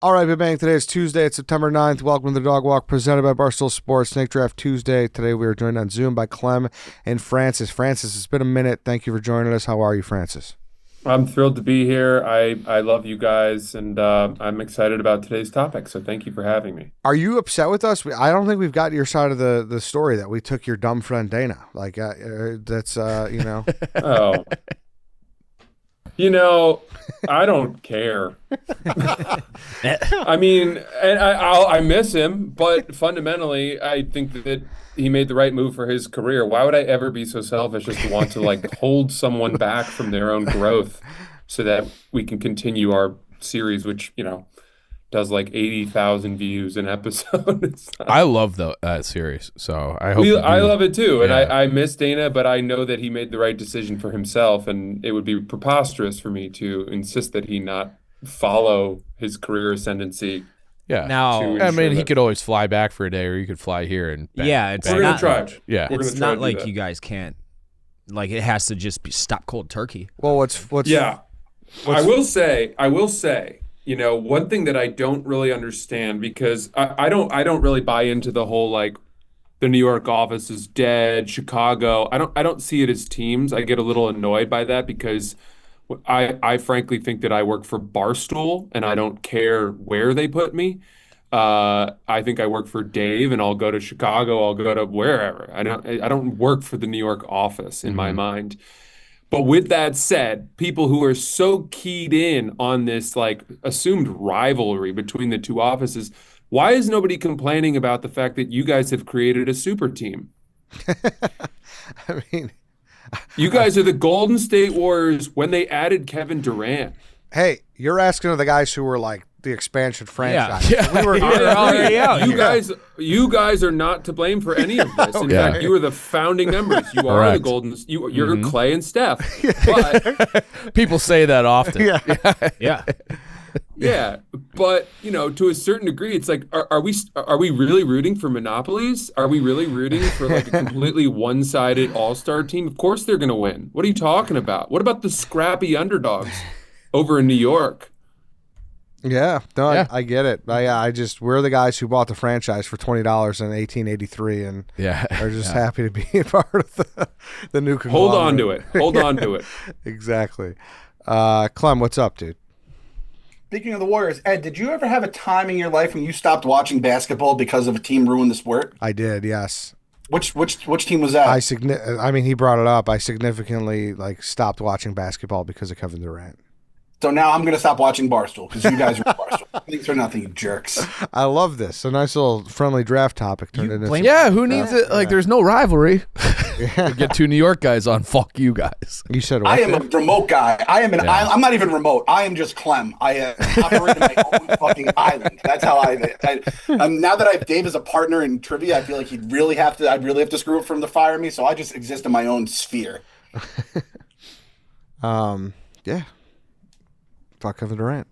All right, Big Bang. Today is Tuesday. It's September 9th. Welcome to the Dog Walk presented by Barstool Sports. Snake Draft Tuesday. Today we are joined on Zoom by Clem and Francis. Francis, it's been a minute. Thank you for joining us. How are you, Francis? I'm thrilled to be here. I love you guys, and I'm excited about today's topic. So thank you for having me. Are you upset with us? I don't think we've got your side of the story that we took your dumb friend Dana. Like, that's, Oh, I don't care. I mean, and I miss him, but fundamentally, I think that he made the right move for his career. Why would I ever be so selfish as to want to hold someone back from their own growth so that we can continue our series, which, does 80,000 views an episode. I love that series, so I hope I love it too, and Yeah. I miss Dana, but I know that he made the right decision for himself, and it would be preposterous for me to insist that he not follow his career ascendancy. Yeah. Now, to I ensure mean, he that- could always fly back for a day, or you could fly here and bang, yeah, it's bang We're gonna not. try. Yeah. We're It's gonna try not to do like that. you guys can't. Like it has to just be stop cold turkey. well, what's Yeah, I will say, one thing that I don't really understand, because I don't really buy into the whole the New York office is dead, Chicago. I don't see it as teams. I get a little annoyed by that because I frankly think that I work for Barstool and I don't care where they put me. I think I work for Dave and I'll go to Chicago, I'll go to wherever. I don't work for the New York office in my mind. But with that said, people who are so keyed in on this assumed rivalry between the two offices, why is nobody complaining about the fact that you guys have created a super team? I mean, You guys are the Golden State Warriors when they added Kevin Durant. hey, you're asking of the guys who were the expansion franchise. Yeah. We were already out You here. you guys are not to blame for any of this. In Yeah. fact, you are the founding members. You are the Correct. Golden. You're Clay and Steph. But People say that often. Yeah. Yeah. yeah, but to a certain degree, it's are we really rooting for monopolies? Are we really rooting for a completely one-sided all-star team? Of course they're going to win. What are you talking about? What about the scrappy underdogs over in New York? Yeah, no, Yeah. I get it. We're the guys who bought the franchise for $20 in 1883 and Yeah. are just happy to be a part of the new Hold on to conglomerate. it. Hold on to it. Exactly. Clem, what's up, dude? Speaking of the Warriors, Ed, did you ever have a time in your life when you stopped watching basketball because of a team ruined the sport? I did, yes. Which team was that? I mean, he brought it up. I significantly stopped watching basketball because of Kevin Durant. So now I'm going to stop watching Barstool because you guys are Barstool. Thanks for nothing, you jerks. I love this. A nice little friendly draft topic turned into blame- Yeah, who needs it? There's no rivalry. Get two New York guys on. Fuck you guys. You said what? I am a Dave? remote guy. I'm not even remote. I am just Clem. I operate in my own fucking island. That's how now that I have Dave as a partner in trivia, I feel like I'd really have to screw up from to fire me. So I just exist in my own sphere. Yeah. Fuck Kevin Durant.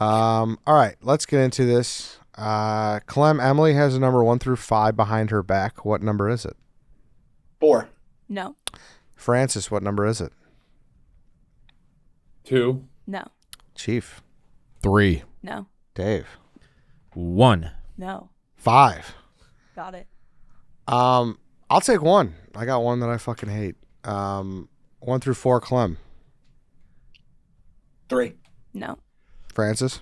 All right, let's get into this. Clem, Emily has a number 1 through 5 behind her back. What number is it? 4. No. Francis, what number is it? 2. No. Chief. 3. No. Dave. 1. No. 5. Got it. I'll take 1. I got one that I fucking hate. 1 through 4, Clem. 3. No. Francis.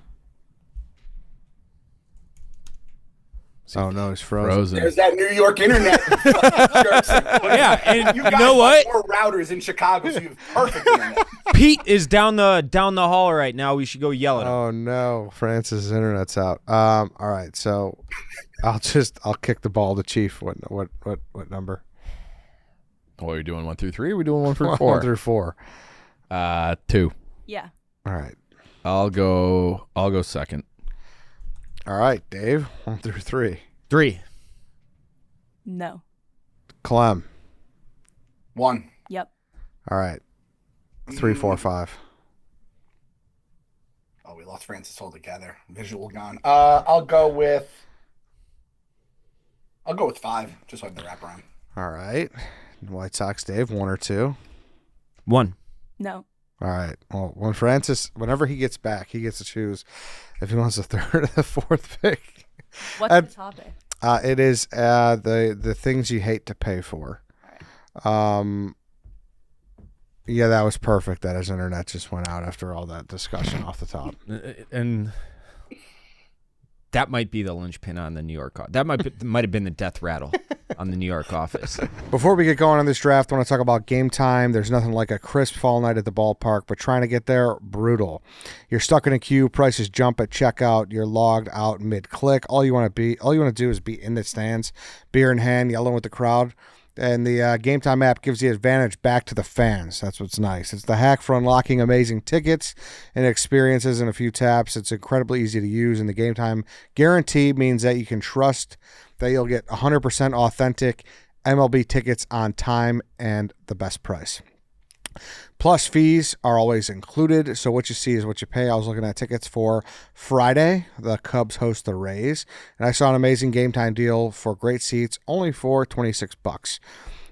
Oh no, he's frozen. There's that New York internet. You fucking jerks. Yeah, and You you guys know what? have 4 routers in Chicago, so you have perfect internet. Pete is down the hall right now. We should go yell at him. Oh no, Francis' internet's out. All right, so I'll kick the ball to Chief. What number? What are we doing? 1 through 3? Or are we doing 1 through 1 4? through 4. 2. Yeah. All right. I'll go second. All right, Dave. 1 through 3. 3. No. Clem. 1. Yep. All right. 3, 4, 5. Oh, we lost Francis altogether. Visual gone. I'll go with 5, just so I have the wraparound. All right. White Sox, Dave. 1 or 2. 1. No. All right. Well, whenever he gets back, he gets to choose if he wants the third or the fourth pick. What's the topic? It is the things you hate to pay for. All right. Yeah, that was perfect. That his internet just went out after all that discussion off the top. And that might be the linchpin on the New York. That might have been the death rattle on the New York office. Before we get going on this draft, I want to talk about Game Time. There's nothing like a crisp fall night at the ballpark, but trying to get there, brutal. You're stuck in a queue, prices jump at checkout, you're logged out mid-click. All you want to do is be in the stands, beer in hand, yelling with the crowd. And the Game Time app gives the advantage back to the fans. That's what's nice. It's the hack for unlocking amazing tickets and experiences in a few taps. It's incredibly easy to use, and the Game Time guarantee means that you can trust that you'll get 100% authentic MLB tickets on time and the best price. Plus, fees are always included, so what you see is what you pay. I was looking at tickets for Friday. The Cubs host the Rays, and I saw an amazing Game Time deal for great seats, only for $26.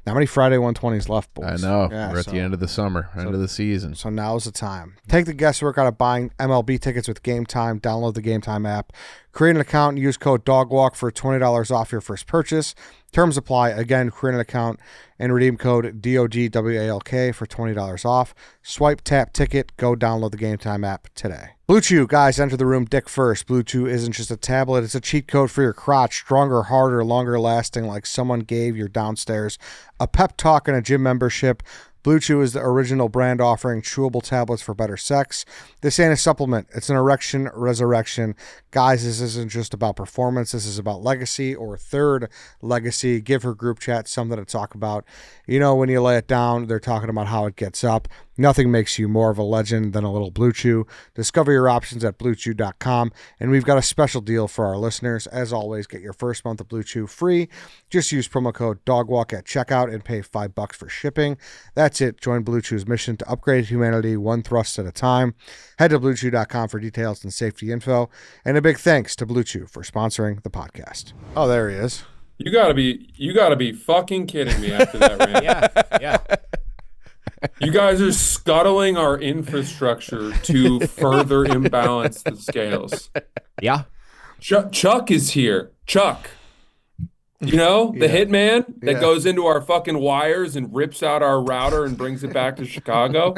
How many Friday 120s left, boys? I know. We're at the end of the summer, end of the season. So now's the time. Take the guesswork out of buying MLB tickets with Game Time. Download the Game Time app. Create an account and use code DOGWALK for $20 off your first purchase. Terms apply. Again, create an account and redeem code DOGWALK for $20 off. Swipe, tap, ticket. Go download the Game Time app today. Blue Chew, guys, enter the room dick first. Blue Chew isn't just a tablet. It's a cheat code for your crotch. Stronger, harder, longer lasting, like someone gave your downstairs a pep talk and a gym membership. Blue Chew is the original brand offering chewable tablets for better sex. This ain't a supplement. It's an erection resurrection. Guys, this isn't just about performance. This is about legacy or third legacy. Give her group chat something to talk about. You know, when you lay it down, they're talking about how it gets up. Nothing makes you more of a legend than a little Blue Chew. Discover your options at BlueChew.com. And we've got a special deal for our listeners. As always, get your first month of Blue Chew free. Just use promo code DOGWALK at checkout and pay $5 for shipping. That's it. Join Blue Chew's mission to upgrade humanity one thrust at a time. Head to BlueChew.com for details and safety info. And a big thanks to Blue Chew for sponsoring the podcast. Oh, there he is. You gotta be fucking kidding me after that rant. Yeah. You guys are scuttling our infrastructure to further imbalance the scales. Yeah. Chuck is here. Chuck. You know, the hitman that goes into our fucking wires and rips out our router and brings it back to Chicago.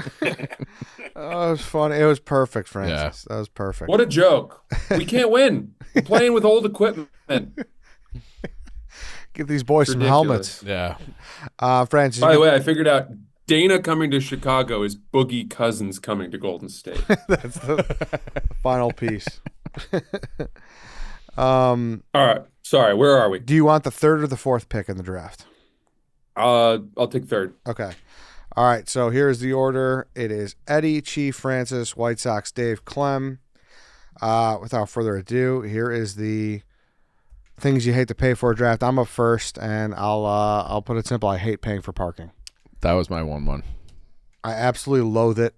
Oh, it was fun. It was perfect, Francis. Yeah. That was perfect. What a joke. We can't win. We're playing with old equipment. Get these boys some helmets. Yeah. Francis. By the way, I figured out Dana coming to Chicago is Boogie Cousins coming to Golden State. That's the final piece. All right. Sorry, where are we? Do you want the third or the fourth pick in the draft? I'll take third. Okay. All right. So here's the order. It is Eddie, Chief, Francis, White Sox, Dave, Clem. Without further ado, here is the things you hate to pay for a draft. I'm up first, and I'll put it simple. I hate paying for parking. That was my 1-1. I absolutely loathe it.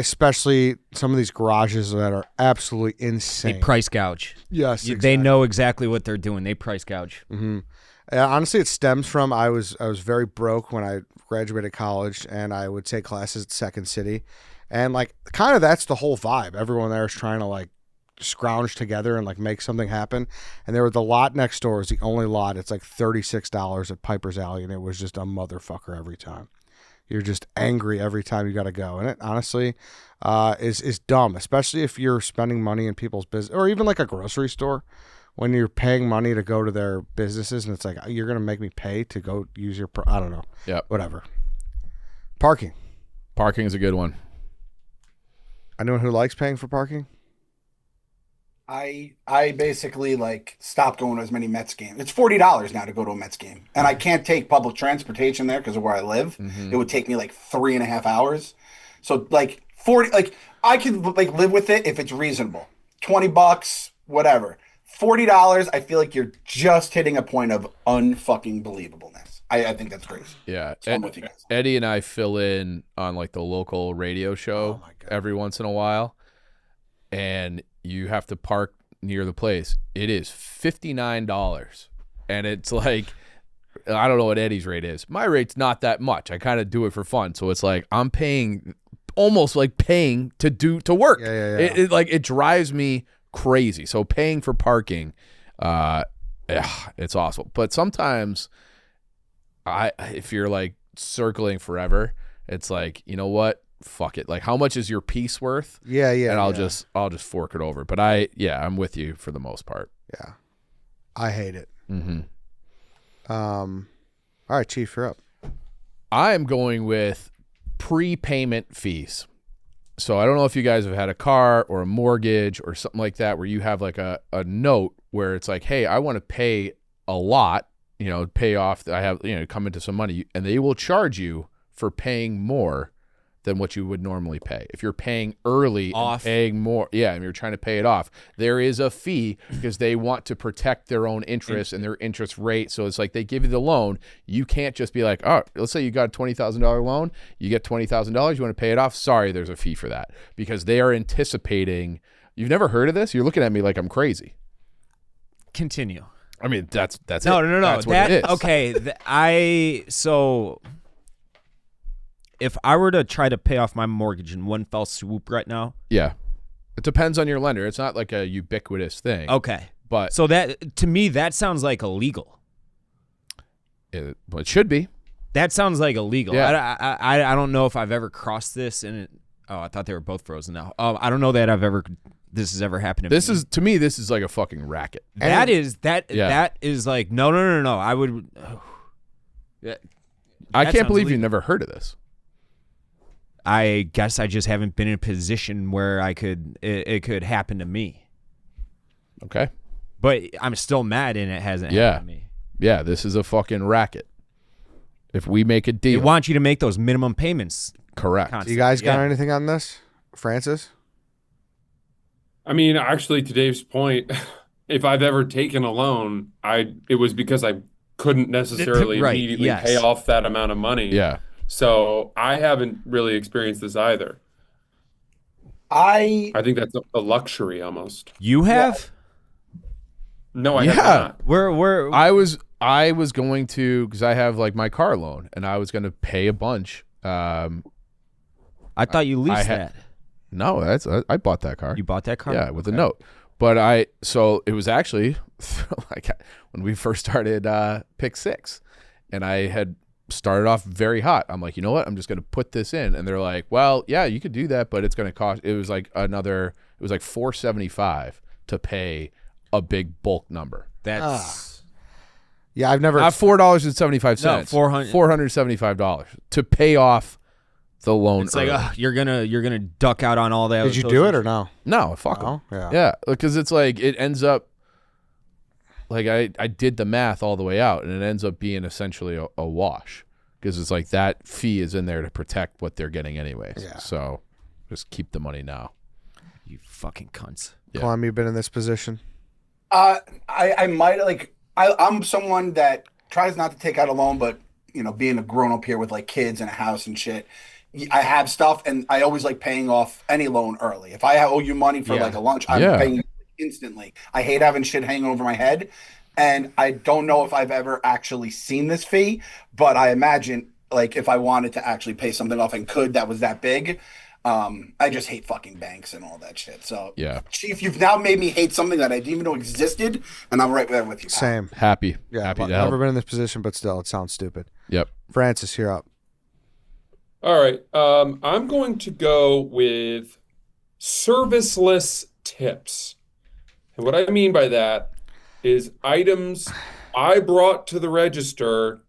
Especially some of these garages that are absolutely insane. They price gouge. Yes, exactly. They know exactly what they're doing. They price gouge. Mm-hmm. Honestly, it stems from I was very broke when I graduated college, and I would take classes at Second City, and like kind of that's the whole vibe. Everyone there is trying to like scrounge together and like make something happen. And there were the lot next door is the only lot. It's like $36 at Piper's Alley, and it was just a motherfucker every time. You're just angry every time you got to go. And it honestly is dumb, especially if you're spending money in people's business or even like a grocery store when you're paying money to go to their businesses. And it's like, you're going to make me pay to go use your, I don't know. Yeah. Whatever. Parking. Parking is a good one. Anyone who likes paying for parking? I basically like stopped going to as many Mets games. It's $40 now to go to a Mets game, and I can't take public transportation there because of where I live. Mm-hmm. It would take me like 3.5 hours. So like 40, like I could like live with it if it's reasonable. $20, whatever. $40, I feel like you're just hitting a point of unfucking believableness. I think that's crazy. Yeah, so I'm with you guys. Eddie and I fill in on like the local radio show every once in a while, and you have to park near the place. It is $59, and it's like I don't know what Eddie's rate is. My rate's not that much. I kind of do it for fun. So it's like I'm paying, almost like paying to work. Yeah. It drives me crazy. So paying for parking, it's awesome. But sometimes if you're like circling forever, it's like, you know what? Fuck it. Like, how much is your piece worth? Yeah. And I'll just fork it over. But I'm with you for the most part. Yeah. I hate it. Mm-hmm. All right, Chief, you're up. I am going with prepayment fees. So I don't know if you guys have had a car or a mortgage or something like that where you have like a note where it's like, hey, I want to pay a lot, pay off. I have, come into some money, and they will charge you for paying more than what you would normally pay. If you're paying early and paying more, and you're trying to pay it off, there is a fee because they want to protect their own interest and their interest rate. So it's like they give you the loan. You can't just be like, oh, let's say you got a $20,000 loan. You get $20,000. You want to pay it off? Sorry, there's a fee for that because they are anticipating. You've never heard of this? You're looking at me like I'm crazy. Continue. I mean, that's no. it. That's what it is. Okay. So if I were to try to pay off my mortgage in one fell swoop right now. Yeah. It depends on your lender. It's not like a ubiquitous thing. Okay. But so that, to me, that sounds like illegal. It should be. That sounds like illegal. Yeah. I don't know if I've ever crossed this I thought they were both frozen now. I don't know that this has ever happened to me. This is like a fucking racket. That is like, no. I would. I can't believe you've never heard of this. I guess I just haven't been in a position where it could happen to me. Okay. But I'm still mad and it hasn't happened to me. Yeah, this is a fucking racket. If we make a deal. They want you to make those minimum payments. Correct. Do you guys got anything on this? Francis? I mean, actually, to Dave's point, if I've ever taken a loan, it was because I couldn't necessarily immediately pay off that amount of money. Yeah. So I haven't really experienced this either. I think that's a luxury almost. You have? No, I have not. Where I was going to, because I have like my car loan, and I was going to pay a bunch. I thought you leased that. No, I bought that car. You bought that car? Yeah, with a note. But so it was actually like when we first started Pick 6, and I had started off very hot. I'm like, you know what? I'm just going to put this in. And they're like, well, yeah, you could do that, but it's going to cost, it was like $475 to pay a big bulk number. That's yeah, I've never $4.75. No, $475 to pay off the loan. It's like you're gonna duck out on all that. Did you do it or no? No, fuck them. Yeah, because it's like it ends up like I did the math all the way out, and it ends up being essentially a wash because it's like that fee is in there to protect what they're getting anyways. Yeah. So just keep the money now. You fucking cunts. Yeah. Clem, you been in this position? I might I'm someone that tries not to take out a loan, but being a grown up here with like kids and a house and shit, I have stuff, and I always like paying off any loan early. If I owe you money for like a lunch, I'm paying it instantly. I hate having shit hanging over my head, and I don't know if I've ever actually seen this fee, but I imagine like if I wanted to actually pay something off and that was that big. I just hate fucking banks and all that shit. So yeah, Chief, you've now made me hate something that I didn't even know existed, and I'm right there with you. Same. Happy Yeah, to help. never been in this position, but still, it sounds stupid. Yep. Francis, you're up. All right. I'm going to go with serviceless tips. And what I mean by that is items I brought to the register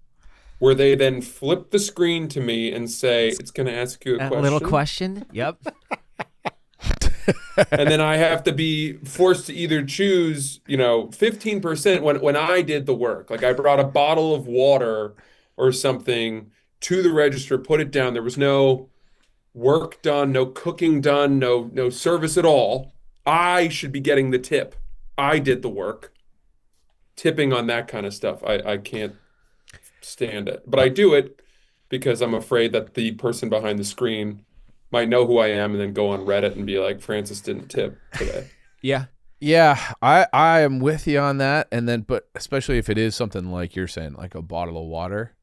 where they then flip the screen to me and say, it's going to ask you a question. Little question. Yep. And then I have to be forced to either choose, 15% when I did the work. Like I brought a bottle of water or something to the register, put it down. There was no work done, no cooking done, no service at all. I should be getting the tip. I did the work. Tipping on that kind of stuff, I can't stand it. But I do it because I'm afraid that the person behind the screen might know who I am and then go on Reddit and be like, Francis didn't tip today. Yeah. Yeah, I am with you on that. And then, but especially if it is something like you're saying, like a bottle of water,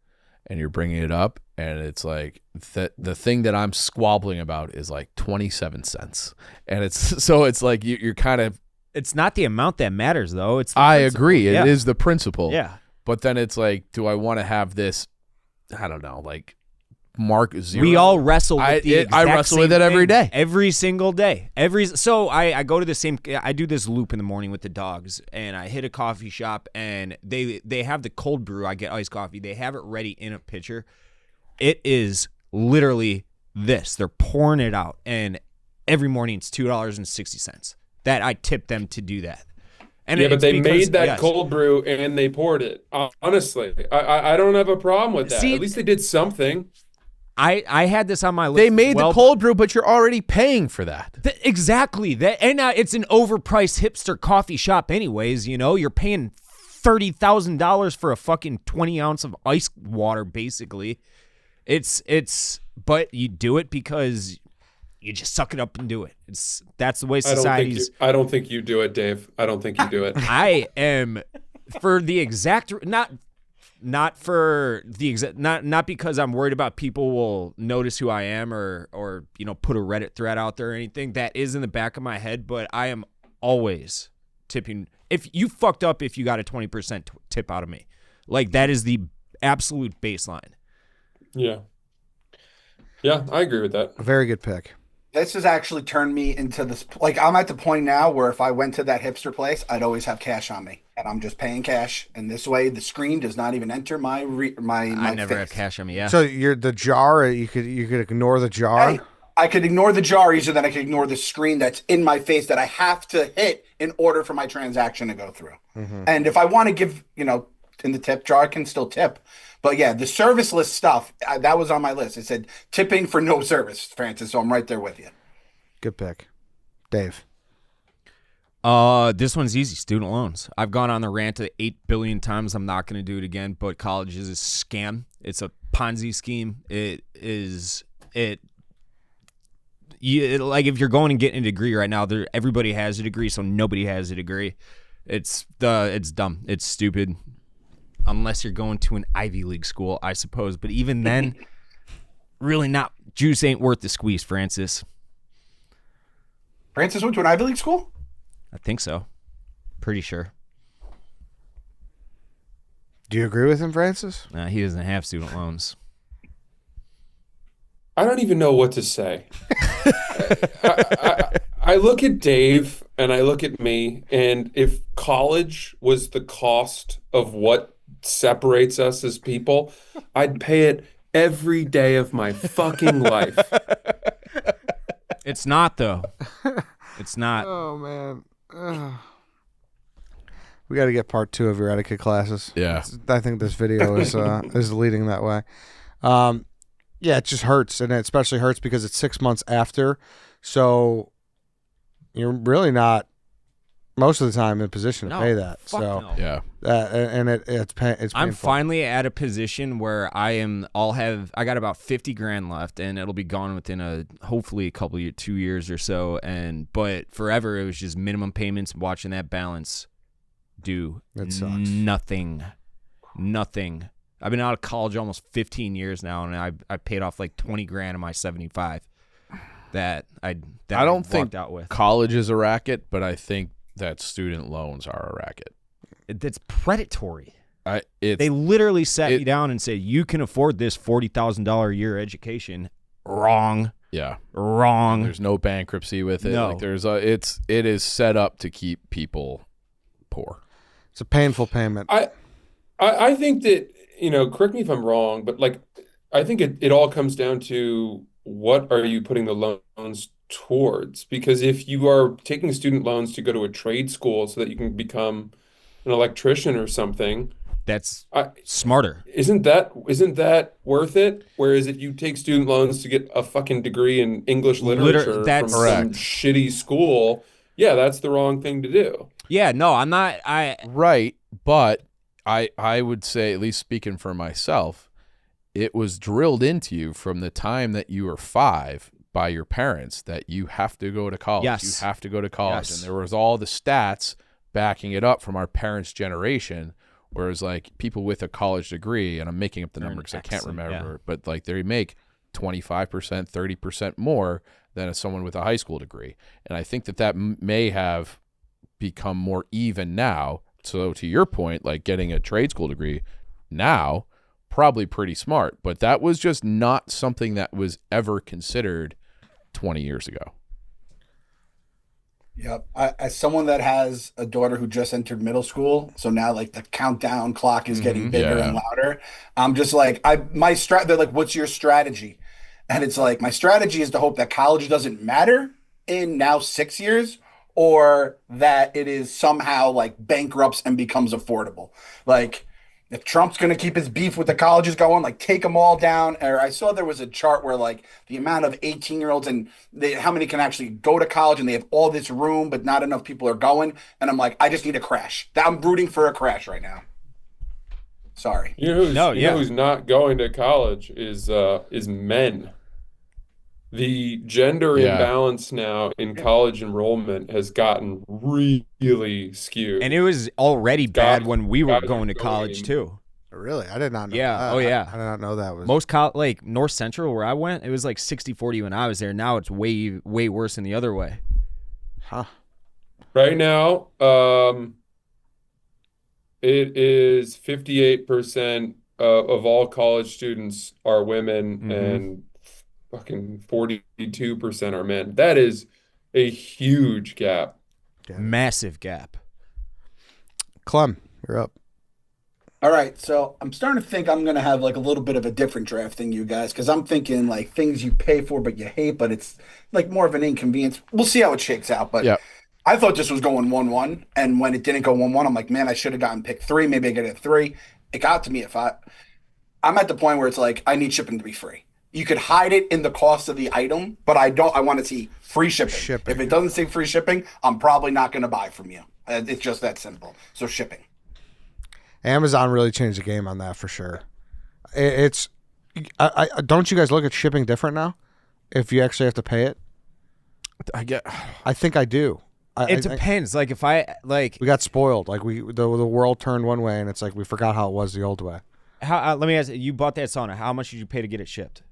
and you're bringing it up, and it's like the thing that I'm squabbling about is like 27 cents, and it's like you're kind of. It's not the amount that matters, though. It's the I principle. agree. Yeah. It is the principle. Yeah. But then it's like, do I want to have this? I don't know, like mark zero. We all wrestle with I wrestle with it every day. Every single day. So I go to the same. I do this loop in the morning with the dogs, and I hit a coffee shop, and they have the cold brew. I get iced coffee. They have it ready in a pitcher. It is literally this. They're pouring it out, and every morning it's $2.60. That I tip them to do that. And yeah, but they made that yes. cold brew and they poured it. Honestly, I don't have a problem with that. See, at least they did something. I had this on my list. They made the cold brew, but you're already paying for that. Exactly. That, and it's an overpriced hipster coffee shop anyways, you know. You're paying $30,000 for a fucking 20 ounce of ice water, basically. But you do it because you just suck it up and do it. That's the way society's. I don't think you do it, Dave. I don't think you do it. I am for the exact not for the exact not because I'm worried about people will notice who I am or put a Reddit thread out there or anything. That is in the back of my head, but I am always tipping. If you fucked up, if you got a 20% tip out of me, like that is the absolute baseline. Yeah, I agree with that. A very good pick. This has actually turned me into this. Like, I'm at the point now where if I went to that hipster place, I'd always have cash on me, and I'm just paying cash. And this way, the screen does not even enter my I never face. have cash on me. Yeah. So you're the jar. You could ignore the jar. I could ignore the jar easier than I could ignore the screen that's in my face that I have to hit in order for my transaction to go through. Mm-hmm. And if I want to give, in the tip jar, I can still tip. But yeah, the serviceless stuff, that was on my list. It said tipping for no service, Francis. So I'm right there with you. Good pick. Dave. This one's easy. Student loans. I've gone on the rant 8 billion times. I'm not going to do it again, but college is a scam. It's a Ponzi scheme. Like if you're going and getting a degree right now, everybody has a degree, so nobody has a degree. It's dumb. It's stupid. Unless you're going to an Ivy League school, I suppose. But even then, really not. Juice ain't worth the squeeze, Francis. Francis went to an Ivy League school? I think so. Pretty sure. Do you agree with him, Francis? He doesn't have student loans. I don't even know what to say. I look at Dave and I look at me, and if college was the cost of what separates us as people, I'd pay it every day of my fucking life. It's not, though. It's not. Oh, man. We got to get part 2 of your etiquette classes. Yeah. I think this video is leading that way. Yeah, it just hurts, and it especially hurts because it's 6 months after, so you're really not most of the time in a position to pay that. Fuck so no. Yeah. It's painful. I'm finally at a position where I got about 50 grand left, and it'll be gone within hopefully a couple of 2 years or so. But forever it was just minimum payments, watching that balance do nothing. I've been out of college almost 15 years now, and I paid off like 20 grand of my 75 that I don't walked think out with. College is a racket, but I think that student loans are a racket. That's predatory. They They literally sat me down and said, you can afford this $40,000 a year education. Wrong. Yeah. Wrong. There's no bankruptcy with it. No. Like it is set up to keep people poor. It's a painful payment. I think that, correct me if I'm wrong, but like, I think it all comes down to what are you putting the loans towards? Because if you are taking student loans to go to a trade school so that you can become an electrician or something, that's smarter. Isn't that worth it? Whereas if you take student loans to get a fucking degree in English literature from some shitty school, yeah, that's the wrong thing to do. Yeah, no, I'm not. Right, but I would say, at least speaking for myself, it was drilled into you from the time that you were 5 by your parents that you have to go to college. Yes. You have to go to college. Yes. And there was all the stats backing it up from our parents' generation, whereas like people with a college degree, and I'm making up the number because I can't remember, but like they make 25%, 30% more than someone with a high school degree. And I think that may have become more even now. So to your point, like getting a trade school degree now, probably pretty smart, but that was just not something that was ever considered 20 years ago. Yep. As someone that has a daughter who just entered middle school, so now like the countdown clock is getting bigger and louder. I'm just like, they're like, what's your strategy? And it's like, my strategy is to hope that college doesn't matter in now 6 years, or that it is somehow like bankrupts and becomes affordable. Like, if Trump's going to keep his beef with the colleges going, like take them all down. Or I saw there was a chart where like the amount of 18-year-olds and how many can actually go to college, and they have all this room, but not enough people are going. And I'm like, I just need a crash. I'm rooting for a crash right now. Sorry. You know who's not going to college is men. The gender imbalance now in college enrollment has gotten really skewed. And it was already bad when we were going to college too. Really? I did not know Yeah. that. Oh, yeah. I did not know that was. Most like North Central where I went, it was like 60-40 when I was there. Now it's way worse than the other way. Huh. Right now, it is 58% of all college students are women, and fucking 42% are men. That is a huge gap. Yeah. Massive gap. Clem, you're up. All right, so I'm starting to think I'm going to have like a little bit of a different draft than you guys, because I'm thinking like things you pay for but you hate, but it's like more of an inconvenience. We'll see how it shakes out, but I thought this was going 1-1, and when it didn't go 1-1, I'm like, man, I should have gotten pick 3. Maybe I get it at 3. It got to me at 5. I'm at the point where it's like, I need shipping to be free. You could hide it in the cost of the item, but I want to see free shipping. If it doesn't say free shipping, I'm probably not going to buy from you. It's just that simple. So shipping. Amazon really changed the game on that for sure. It's don't you guys look at shipping different now? If you actually have to pay it, I think I do. It depends. Like if we got spoiled. Like the world turned one way, and it's like we forgot how it was the old way. Let me ask you, bought that sauna. How much did you pay to get it shipped?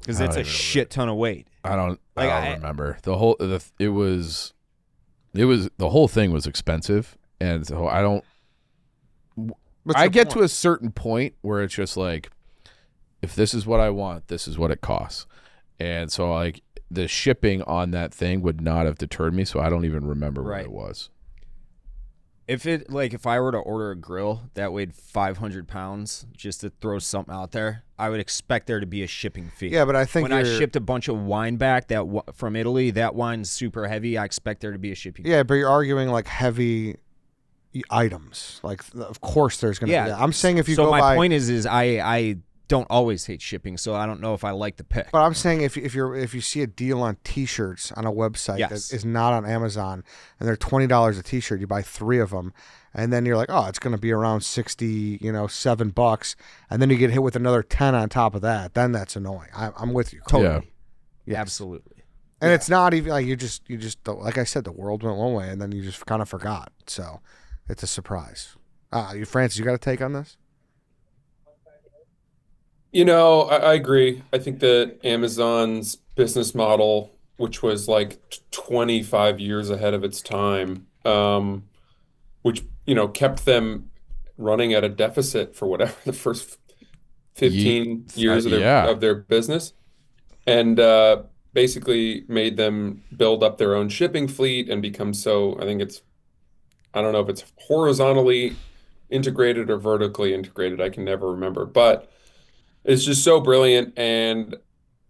Because it's a shit ton of weight. I don't remember. The whole thing was expensive, and so I don't. I get to a certain point where it's just like, if this is what I want, this is what it costs, and so like the shipping on that thing would not have deterred me. So I don't even remember what it was. If I were to order a grill that weighed 500 pounds, just to throw something out there, I would expect there to be a shipping fee. Yeah, but I think when I shipped a bunch of wine back from Italy, that wine's super heavy. I expect there to be a shipping fee. Yeah, but you're arguing like heavy items. Like, of course there's going to be that. I'm saying if you go my by... point is I don't always hate shipping, so I don't know if I like the pick. But I'm saying if you see a deal on T-shirts on a website that is not on Amazon, and they're $20 a T-shirt, you buy 3 of them, and then you're like, oh, it's going to be around $7, and then you get hit with another 10 on top of that. Then that's annoying. I'm with you. Totally. Yeah. Absolutely. And it's not even like you just like I said, the world went one way, and then you just kind of forgot. So it's a surprise. Francis, you got a take on this? I agree. I think that Amazon's business model, which was like 25 years ahead of its time, which, kept them running at a deficit for whatever the first 15 years of their business, and basically made them build up their own shipping fleet and become I don't know if it's horizontally integrated or vertically integrated. I can never remember, but it's just so brilliant. And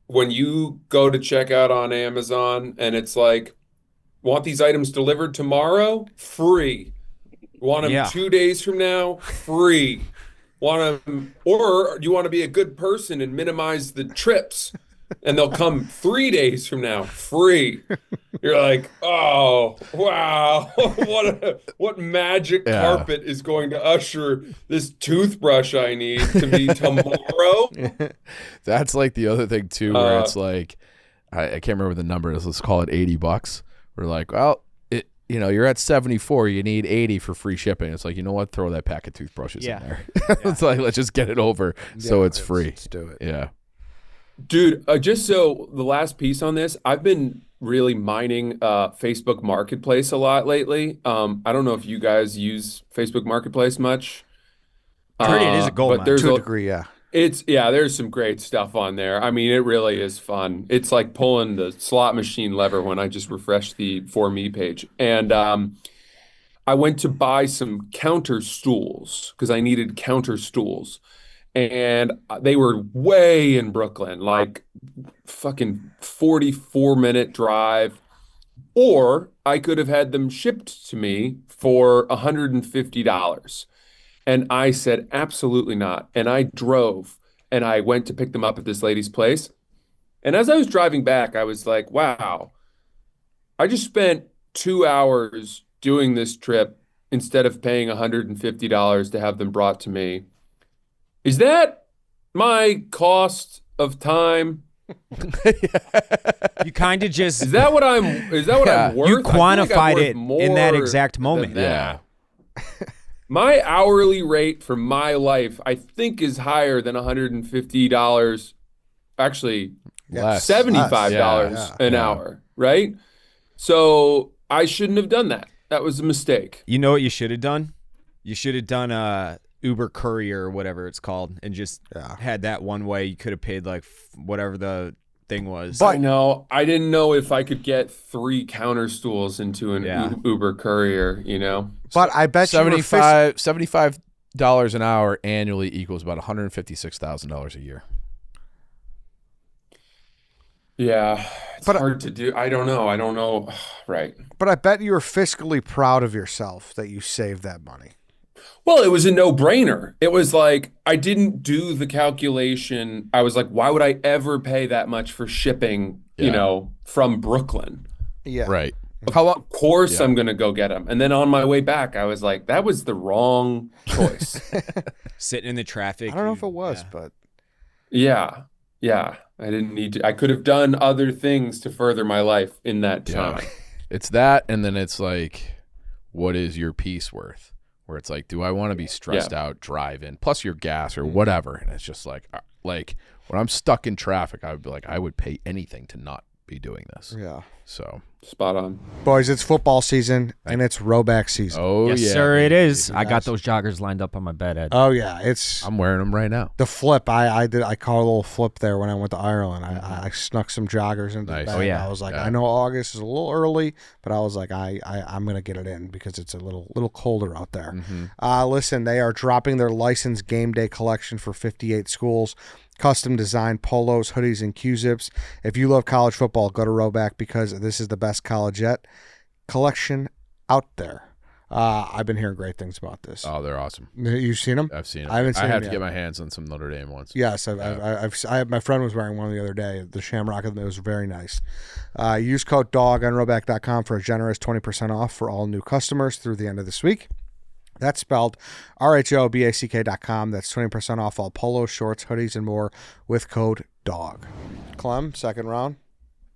when you go to check out on Amazon and it's like, want these items delivered tomorrow? Free. Want them 2 days from now? Free. Want them, or you want to be a good person and minimize the trips, and they'll come 3 days from now? Free. You're like, oh, wow. What magic carpet is going to usher this toothbrush I need to be tomorrow? That's like the other thing too, where it's like, I can't remember the number. Let's call it $80. We're like, well, you're at 74. You need 80 for free shipping. It's like, you know what? Throw that pack of toothbrushes in there. It's like, let's just get it over so it's free. Let's do it. Yeah. Dude, just so the last piece on this, I've been really mining Facebook Marketplace a lot lately. I don't know if you guys use Facebook Marketplace much. I heard it is a gold mine. To a degree, yeah. There's some great stuff on there. I mean, it really is fun. It's like pulling the slot machine lever when I just refreshed the For Me page. And I went to buy some counter stools because I needed counter stools. And they were way in Brooklyn, like fucking 44-minute drive. Or I could have had them shipped to me for $150. And I said, absolutely not. And I drove and I went to pick them up at this lady's place. And as I was driving back, I was like, wow, I just spent 2 hours doing this trip instead of paying $150 to have them brought to me. Is that my cost of time? You kind of just Is that what I'm worth? you I feel like I'm quantified worth it more in that exact than moment. that. My hourly rate for my life, I think, is higher than $150. Actually, Less. $75 an hour, right? So I shouldn't have done that. That was a mistake. You know what you should have done? You should have done Uber Courier or whatever it's called, and just had that one way. You could have paid like whatever the thing was. But no, I didn't know if I could get 3 counter stools into an Uber Courier, But I bet $75 an hour annually equals about $156,000 a year. Yeah, it's hard to do. I don't know. Right. But I bet you were fiscally proud of yourself that you saved that money. Well, it was a no-brainer. It was like, I didn't do the calculation. I was like, why would I ever pay that much for shipping, from Brooklyn? Yeah. Right. Of course I'm going to go get them. And then on my way back, I was like, that was the wrong choice. Sitting in the traffic. I don't know if it was, but. Yeah. I didn't need to. I could have done other things to further my life in that time. Yeah. It's that, and then it's like, what is your peace worth? Where it's like, do I want to be stressed out driving, plus your gas or whatever? And it's just like when I'm stuck in traffic, I would be like, I would pay anything to not be doing this. Yeah. So spot on. Boys, it's football season and it's rowback season. Oh, yes, yeah. sir, it is. I got those joggers lined up on my bed, Ed. Oh, yeah. I'm wearing them right now. The flip. I caught a little flip there when I went to Ireland. I snuck some joggers into the bed. Oh, yeah. I was like, I know August is a little early, but I was like, I'm going to get it in because it's a little colder out there. Mm-hmm. Listen, they are dropping their licensed game day collection for 58 schools. Custom designed polos, hoodies, and Q-zips. If you love college football, go to Rowback because this is the best college yet collection out there. I've been hearing great things about this. Oh, they're awesome. You've seen them? I've seen them. I haven't seen them I have to yet. get my hands on some Notre Dame ones. Yes, my friend was wearing one the other day, the Shamrock, and it was very nice. Use code DOG on rowback.com for a generous 20% off for all new customers through the end of this week. That's spelled RHOBACK.com. That's 20% off all polos, shorts, hoodies, and more with code DOG. Clem, second round.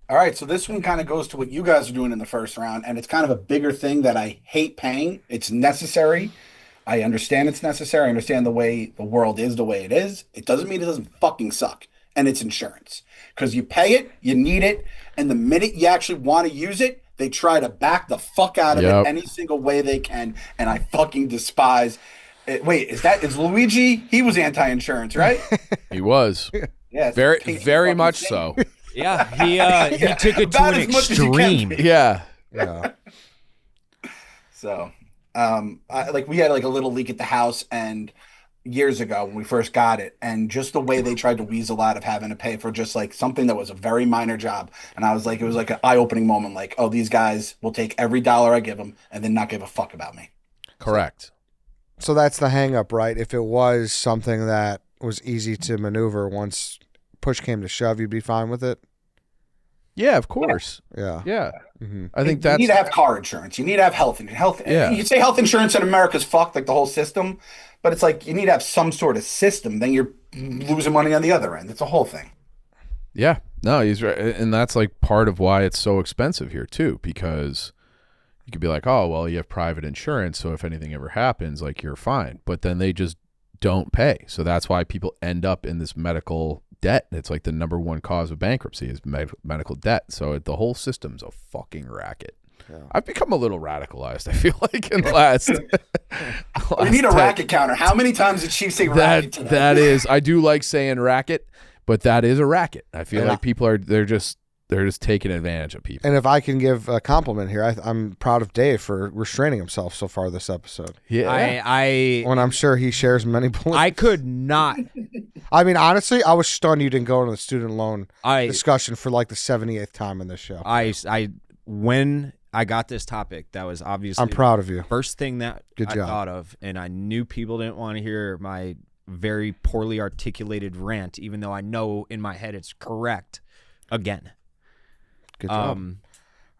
All right, so this one kind of goes to what you guys are doing in the first round, and it's kind of a bigger thing that I hate paying. It's necessary. I understand it's necessary. I understand the way the world is the way it is. It doesn't mean it doesn't fucking suck, and it's insurance. Because you pay it, you need it, and the minute you actually want to use it, they try to back the fuck out of it any single way they can, and I fucking despise it. Wait, is Luigi? He was anti-insurance, right? He was. Yeah, very much so. Yeah, he took it to About an as much as you can extreme. be. Yeah. So, we had like a little leak at the house, and years ago when we first got it, and just the way they tried to weasel out of having to pay for just like something that was a very minor job, and I was like, it was like an eye-opening moment, like, oh, these guys will take every dollar I give them and then not give a fuck about me. Correct. So that's the hang up, right? If it was something that was easy to maneuver, once push came to shove, you'd be fine with it? Yeah, of course. Yeah. Yeah. Mm-hmm. I think You that's need to have car insurance. You need to have health. Yeah. You say health insurance in America's fucked, like the whole system, but it's like you need to have some sort of system. Then you're losing money on the other end. It's a whole thing. Yeah. No, he's right, and that's like part of why it's so expensive here too, because you could be like, oh, well, you have private insurance, so if anything ever happens, like you're fine. But then they just don't pay. So that's why people end up in this medical debt. It's like the number one cause of bankruptcy is medical debt. So the whole system's a fucking racket. Yeah. I've become a little radicalized, I feel like, in the last. We need a racket counter. How many times did Chief say racket today? That is, I do like saying racket, but that is a racket. I feel like people they're just taking advantage of people. And if I can give a compliment here, I'm proud of Dave for restraining himself so far this episode. Yeah, when I'm sure he shares many beliefs. I could not. I mean, honestly, I was stunned you didn't go into the student loan discussion for like the 78th time in this show. When I got this topic, that was obviously I'm proud of you. First thing that I thought of, and I knew people didn't want to hear my very poorly articulated rant, even though I know in my head it's correct. Again. Good job.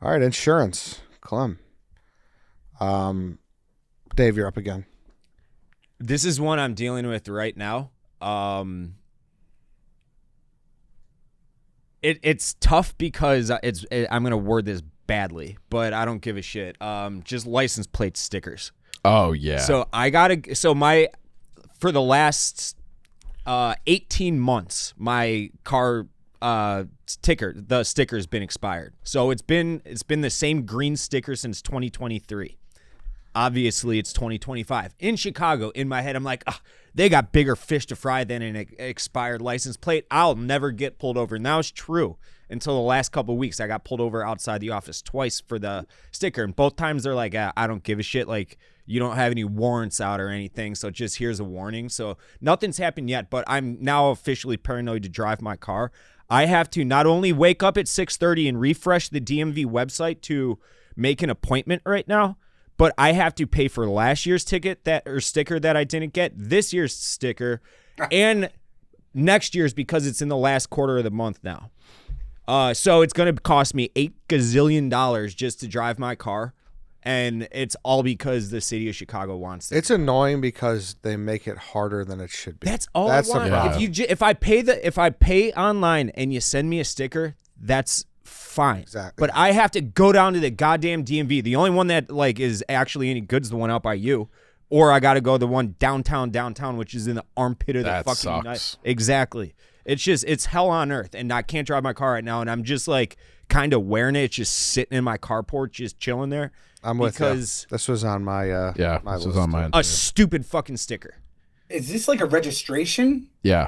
All right, insurance. Clem. Dave, you're up again. This is one I'm dealing with right now. It's tough because I'm going to word this badly, but I don't give a shit. Just license plate stickers. Oh, yeah. So for the last 18 months, my car the sticker's been expired. So it's been the same green sticker since 2023. Obviously, it's 2025. In Chicago, in my head, I'm like, they got bigger fish to fry than an expired license plate. I'll never get pulled over. And that was true until the last couple of weeks. I got pulled over outside the office twice for the sticker. And both times they're like, I don't give a shit. Like, you don't have any warrants out or anything. So just here's a warning. So nothing's happened yet, but I'm now officially paranoid to drive my car. I have to not only wake up at 6:30 and refresh the DMV website to make an appointment right now, but I have to pay for last year's sticker that I didn't get, this year's sticker, and next year's because it's in the last quarter of the month now. So it's going to cost me $8 gazillion just to drive my car. And it's all because the city of Chicago wants it. It's annoying because they make it harder than it should be. That's all I want. Yeah. If I pay online and you send me a sticker, that's fine. Exactly. But I have to go down to the goddamn DMV. The only one that like is actually any good is the one out by you, or I got to go the one downtown, which is in the armpit of the fucking night. Exactly. It's hell on earth, and I can't drive my car right now, and I'm just like kind of wearing it. It's just sitting in my carport, just chilling there. I'm with because you. This was on my my this list. was on mine. A stupid fucking sticker. Is this like a registration? Yeah.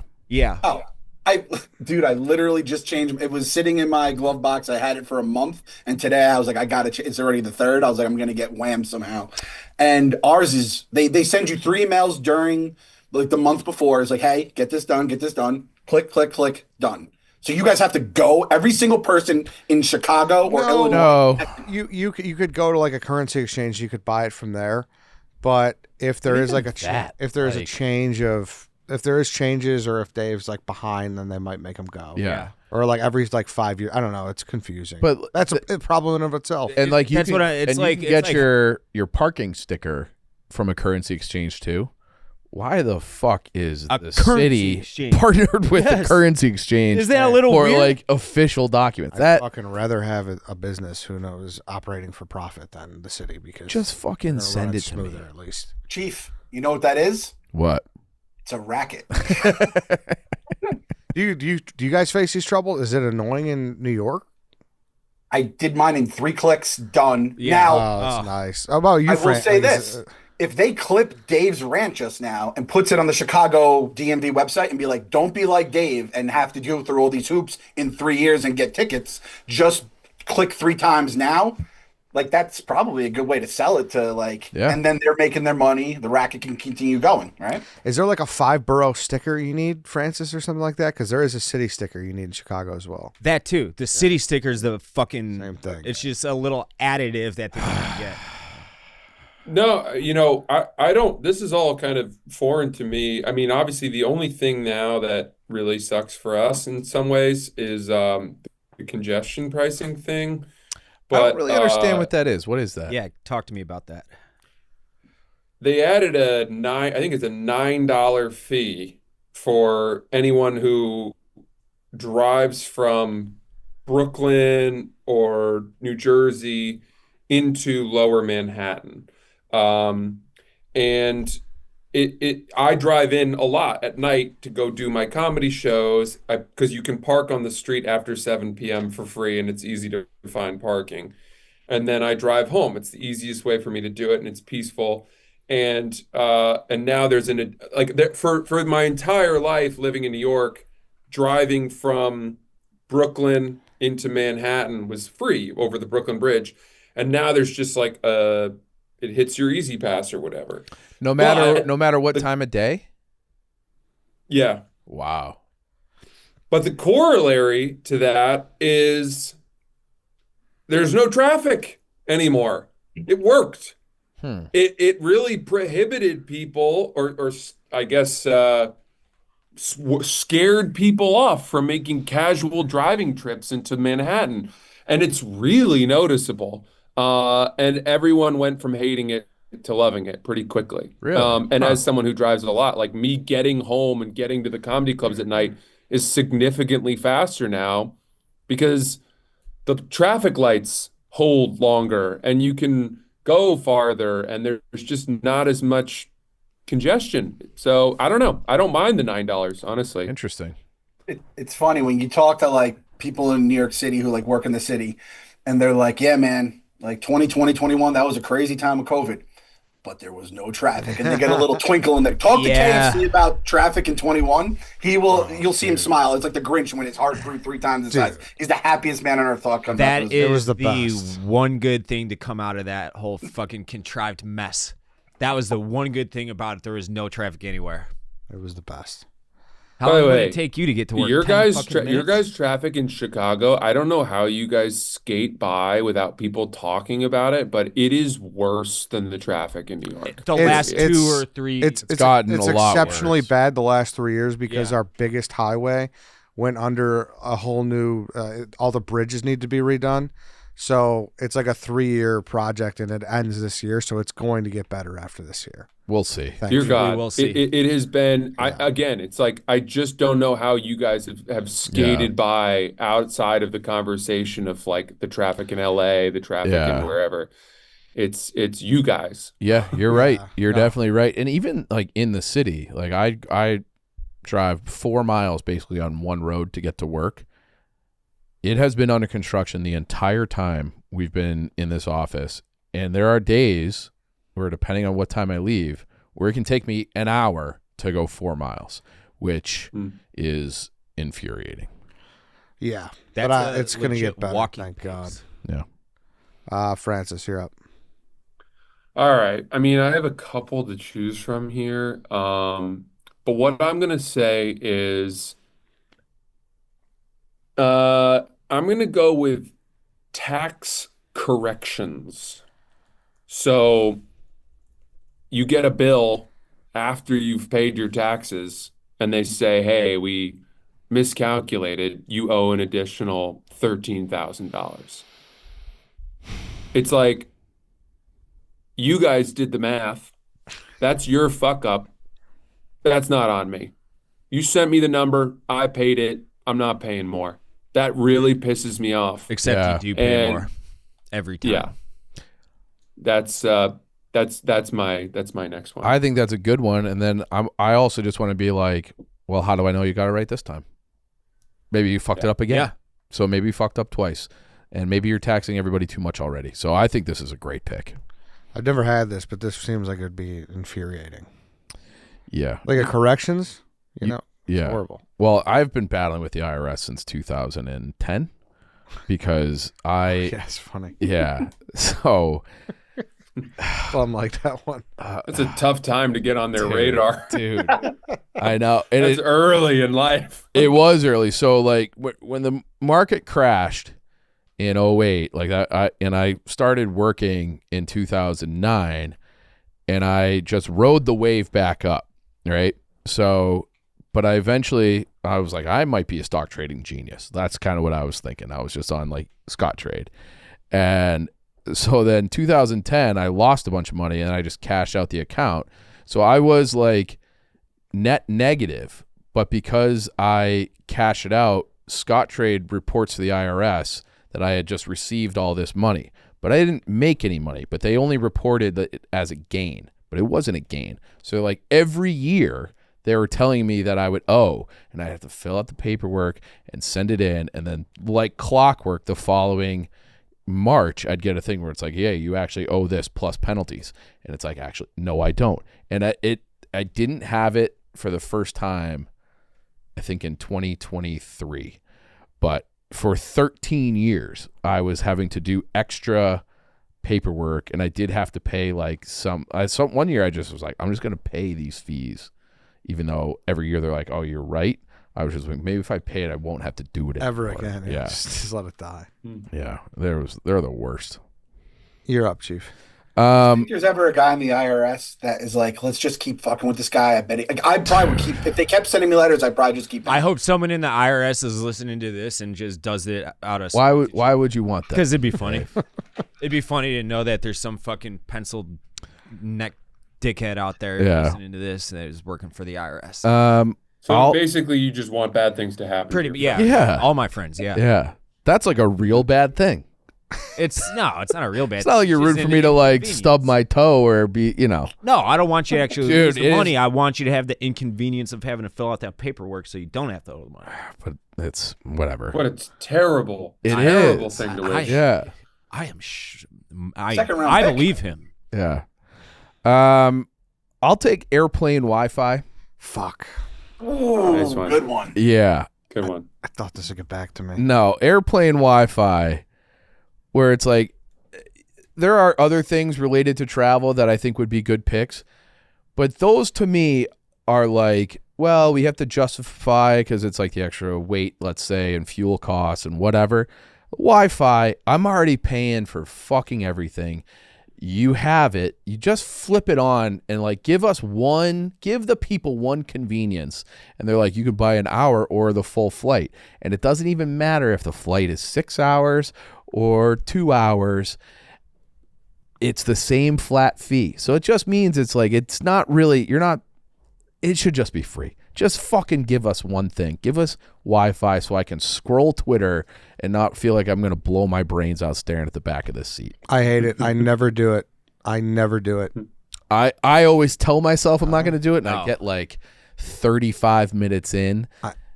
Oh, I literally just changed. It was sitting in my glove box. I had it for a month, and today I was like, I got to. It's already the 3rd. I was like, I'm gonna get whammed somehow. And ours is they send you 3 emails during like the month before. It's like, hey, get this done. Click, done. So you guys have to go, every single person in Chicago or Illinois. No, you could go to like a currency exchange. You could buy it from there, but if there is like if there is changes or if Dave's like behind, then they might make him go. Yeah. Or like every like 5 years. I don't know. It's confusing. But that's a problem in of itself. And like you it's like get your parking sticker from a currency exchange too. Why the fuck is the city exchange partnered with the currency exchange? Is that a little for weird? Like official documents? I'd fucking rather have a business who knows operating for profit than the city because just fucking send it to me. At least. Chief, you know what that is? What? It's a racket. Do you guys face these trouble? Is it annoying in New York? I did mine in 3 clicks, done. Yeah. Now, That's nice. How about you, I will Fran? say this. If they clip Dave's rant just now and puts it on the Chicago DMV website and be like, don't be like Dave and have to go through all these hoops in 3 years and get tickets, just click 3 times now. Like, that's probably a good way to sell it to and then they're making their money. The racket can continue going, right? Is there like a 5-borough sticker you need, Francis, or something like that? Because there is a city sticker you need in Chicago as well. That too. The city sticker's the fucking same thing. It's just a little additive that they're gonna get. No, I don't. This is all kind of foreign to me. I mean, obviously, the only thing now that really sucks for us in some ways is the congestion pricing thing. But I don't really understand what that is. What is that? Yeah, talk to me about that. They added I think it's a $9 fee for anyone who drives from Brooklyn or New Jersey into lower Manhattan. And I drive in a lot at night to go do my comedy shows because you can park on the street after 7 p.m. for free and it's easy to find parking. And then I drive home. It's the easiest way for me to do it and it's peaceful. And now there's for my entire life living in New York, driving from Brooklyn into Manhattan was free over the Brooklyn Bridge. And now there's just like it hits your Easy Pass or whatever. No matter what time of day? Yeah. Wow. But the corollary to that is there's no traffic anymore. It worked. It really prohibited people or I guess scared people off from making casual driving trips into Manhattan. And it's really noticeable. And everyone went from hating it to loving it pretty quickly. Really? And as someone who drives a lot, like me getting home and getting to the comedy clubs at night is significantly faster now because the traffic lights hold longer and you can go farther and there's just not as much congestion. So I don't know. I don't mind the $9, honestly. Interesting. It's funny when you talk to like people in New York City who like work in the city and they're like, yeah, man, like 2020, 21, that was a crazy time of COVID, but there was no traffic. And they get a little twinkle in there. Talk to KFC about traffic in 21. You'll see him smile. It's like the Grinch when his heart grew 3 times the size. He's the happiest man on earth. That is the best. one good thing to come out of that whole fucking contrived mess. That was the one good thing about it. There was no traffic anywhere. It was the best. How long would it take you to get to work? Your 10 guys' fucking your minutes? guys' traffic in Chicago, I don't know how you guys skate by without people talking about it, but it is worse than the traffic in New York. The last 2 or 3. It's gotten a lot exceptionally worse. bad the last 3 years because Yeah. our biggest highway went under a whole new all the bridges need to be redone. So it's like a 3-year project and it ends this year, so it's going to get better after this year. We'll see. Dear Thankfully. God, will see. it has been. It's like I just don't know how you guys have skated by outside of the conversation of like the traffic in LA, the traffic in wherever. It's you guys. Yeah, you're right. Yeah. You're definitely right. And even like in the city, like I drive 4 miles basically on one road to get to work. It has been under construction the entire time we've been in this office. And there are days where, depending on what time I leave, where it can take me an hour to go 4 miles, which is infuriating. Yeah, That's but a it's going to legit get better. walking Thank God. pace. Yeah. Francis, you're up. All right. I mean, I have a couple to choose from here. But what I'm gonna say is, I'm gonna go with tax corrections. So you get a bill after you've paid your taxes, and they say, "Hey, we miscalculated. You owe an additional $13,000." It's like, you guys did the math. That's your fuck up. That's not on me. You sent me the number. I paid it. I'm not paying more. That really pisses me off. Except you do pay And- more every time. Yeah. That's my next one. I think that's a good one. And then I also just want to be like, well, how do I know you got it right this time? Maybe you fucked it up again. Yeah. So maybe you fucked up twice. And maybe you're taxing everybody too much already. So I think this is a great pick. I've never had this, but this seems like it'd be infuriating. Yeah. Like a corrections, it's Yeah. horrible. Well, I've been battling with the IRS since 2010 because Yeah, it's funny. yeah. So, Fun like that one. That's a tough time to get on their radar. dude, I know. And It's early in life. it was early. So, like, when the market crashed in 2008, like that, I started working in 2009, and I just rode the wave back up, right? So, but I was like, I might be a stock trading genius. That's kind of what I was thinking. I was just on like Scottrade. And so then 2010, I lost a bunch of money and I just cashed out the account. So I was like net negative, but because I cashed it out Scottrade reports to the IRS that I had just received all this money, but I didn't make any money, but they only reported it as a gain, but it wasn't a gain. So like every year they were telling me that I would owe, and I'd have to fill out the paperwork and send it in. And then like clockwork, the following March, I'd get a thing where it's like, yeah, you actually owe this plus penalties. And it's like, actually, no, I don't. And I didn't have it for the first time, I think in 2023, but for 13 years, I was having to do extra paperwork, and I did have to pay like one year I just was like, I'm just going to pay these fees, even though every year they're like, oh, you're right. I was just like, maybe if I pay it, I won't have to do it Ever anymore. again. Yeah. Just let it die. Yeah. They're the worst. You're up, Chief. Think there's ever a guy in the IRS that is like, let's just keep fucking with this guy. I bet I probably would keep, if they kept sending me letters, I'd probably just keep. I hope someone in the IRS is listening to this and just does it out of. Why would you want that? Because it'd be funny. It'd be funny to know that there's some fucking penciled neck dickhead out there listening to this that is working for the IRS. So basically, you just want bad things to happen. Yeah. All my friends. Yeah. Yeah. That's like a real bad thing. It's not a real bad. It's not like you're rooting for me to like stub my toe or be, No, I don't want you to actually lose the money. I want you to have the inconvenience of having to fill out that paperwork so you don't have to owe the money. But it's whatever. But it's terrible. Terrible thing to wish. I am. I believe him. Yeah. I'll take airplane Wi-Fi. Fuck. Ooh, nice one. Good one. Yeah. Good one. I thought this would get back to me. No, airplane Wi-Fi, where it's like, there are other things related to travel that I think would be good picks, but those to me are like, well, we have to justify because it's like the extra weight, let's say, and fuel costs and whatever. Wi-Fi, I'm already paying for fucking everything. You have it. You just flip it on and like give the people one convenience. And they're like, you could buy an hour or the full flight. And it doesn't even matter if the flight is 6 hours or 2 hours. It's the same flat fee. So it just means it's like, it's not really, it should just be free. Just fucking give us one thing. Give us Wi-Fi so I can scroll Twitter and not feel like I'm going to blow my brains out staring at the back of this seat. I hate it. I never do it. I always tell myself I'm not going to do it, and I get like 35 minutes in.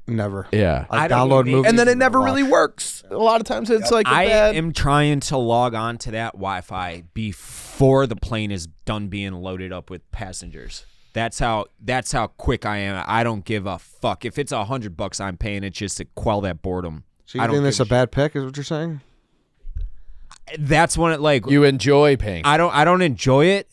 Never. Yeah. I download movies. And then it never really works. A lot of times it's like I am trying to log on to that Wi-Fi before the plane is done being loaded up with passengers. That's how quick I am. I don't give a fuck. If it's $100 I'm paying it just to quell that boredom. So you think this a bad pick is what you're saying? That's when it like you enjoy paying. I don't enjoy it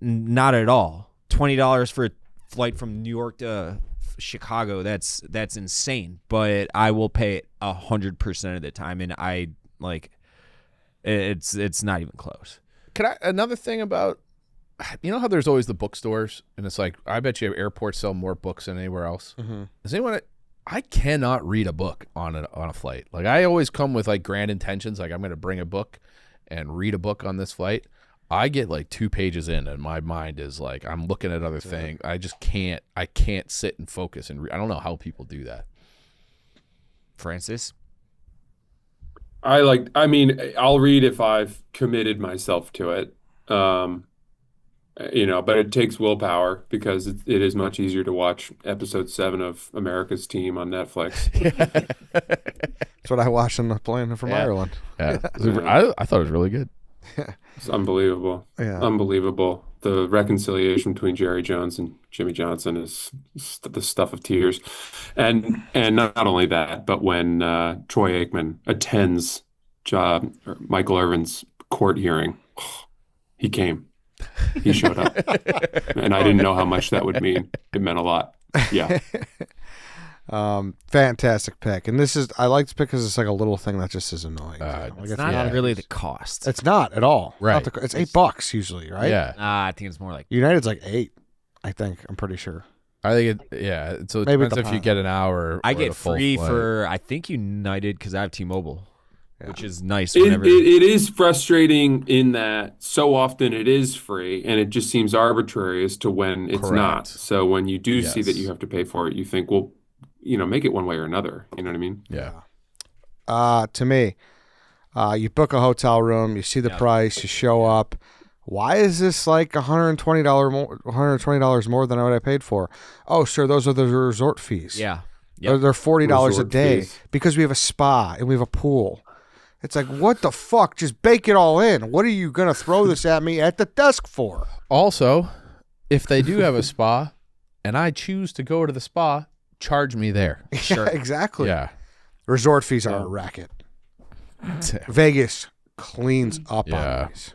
not at all. $20 for a flight from New York to Chicago, that's insane. But I will pay it 100% of the time, and I like it's not even close. Another thing about, you know how there's always the bookstores, and it's like, I bet you airports sell more books than anywhere else. Mm-hmm. Does anyone? I cannot read a book on a flight. Like, I always come with like grand intentions, like I'm going to bring a book and read a book on this flight. I get like 2 pages in, and my mind is like, I'm looking at other things. I just can't. I can't sit and focus and read. I don't know how people do that. Francis, I'll read if I've committed myself to it. But it takes willpower because it is much easier to watch episode 7 of America's Team on Netflix. That's what I watched on the plane from Ireland. Yeah. I thought it was really good. It's unbelievable. Yeah. Unbelievable. The reconciliation between Jerry Jones and Jimmy Johnson is the stuff of tears. And not only that, but when Troy Aikman attends Michael Irvin's court hearing, he came. He showed up, and I didn't know how much that would mean. It meant a lot. Yeah. Fantastic pick. And I like to pick because it's like a little thing that just is annoying. It's not really the cost. It's not at all. Right. It's $8 usually, right? Yeah. I think it's more like United's like $8. I think. I'm pretty sure. I think it. So it Maybe depends if you get an hour. I or get the full free flight. for I think United because I have T-Mobile. Yeah. Which is nice. It is frustrating in that so often it is free, and it just seems arbitrary as to when it's not. Correct. So when you do see that Yes. you have to pay for it, you think, well, make it one way or another. You know what I mean? Yeah. To me, you book a hotel room, you see the price, you show up. Why is this like $120 more than what I paid for? Oh, sir, those are the resort fees. Yeah. They're $40 a Resort day fees. because we have a spa and we have a pool. It's like, what the fuck? Just bake it all in. What are you going to throw this at me at the desk for? Also, if they do have a spa and I choose to go to the spa, charge me there. Sure. Yeah, exactly. Yeah. Resort fees are a racket. Vegas cleans up on these.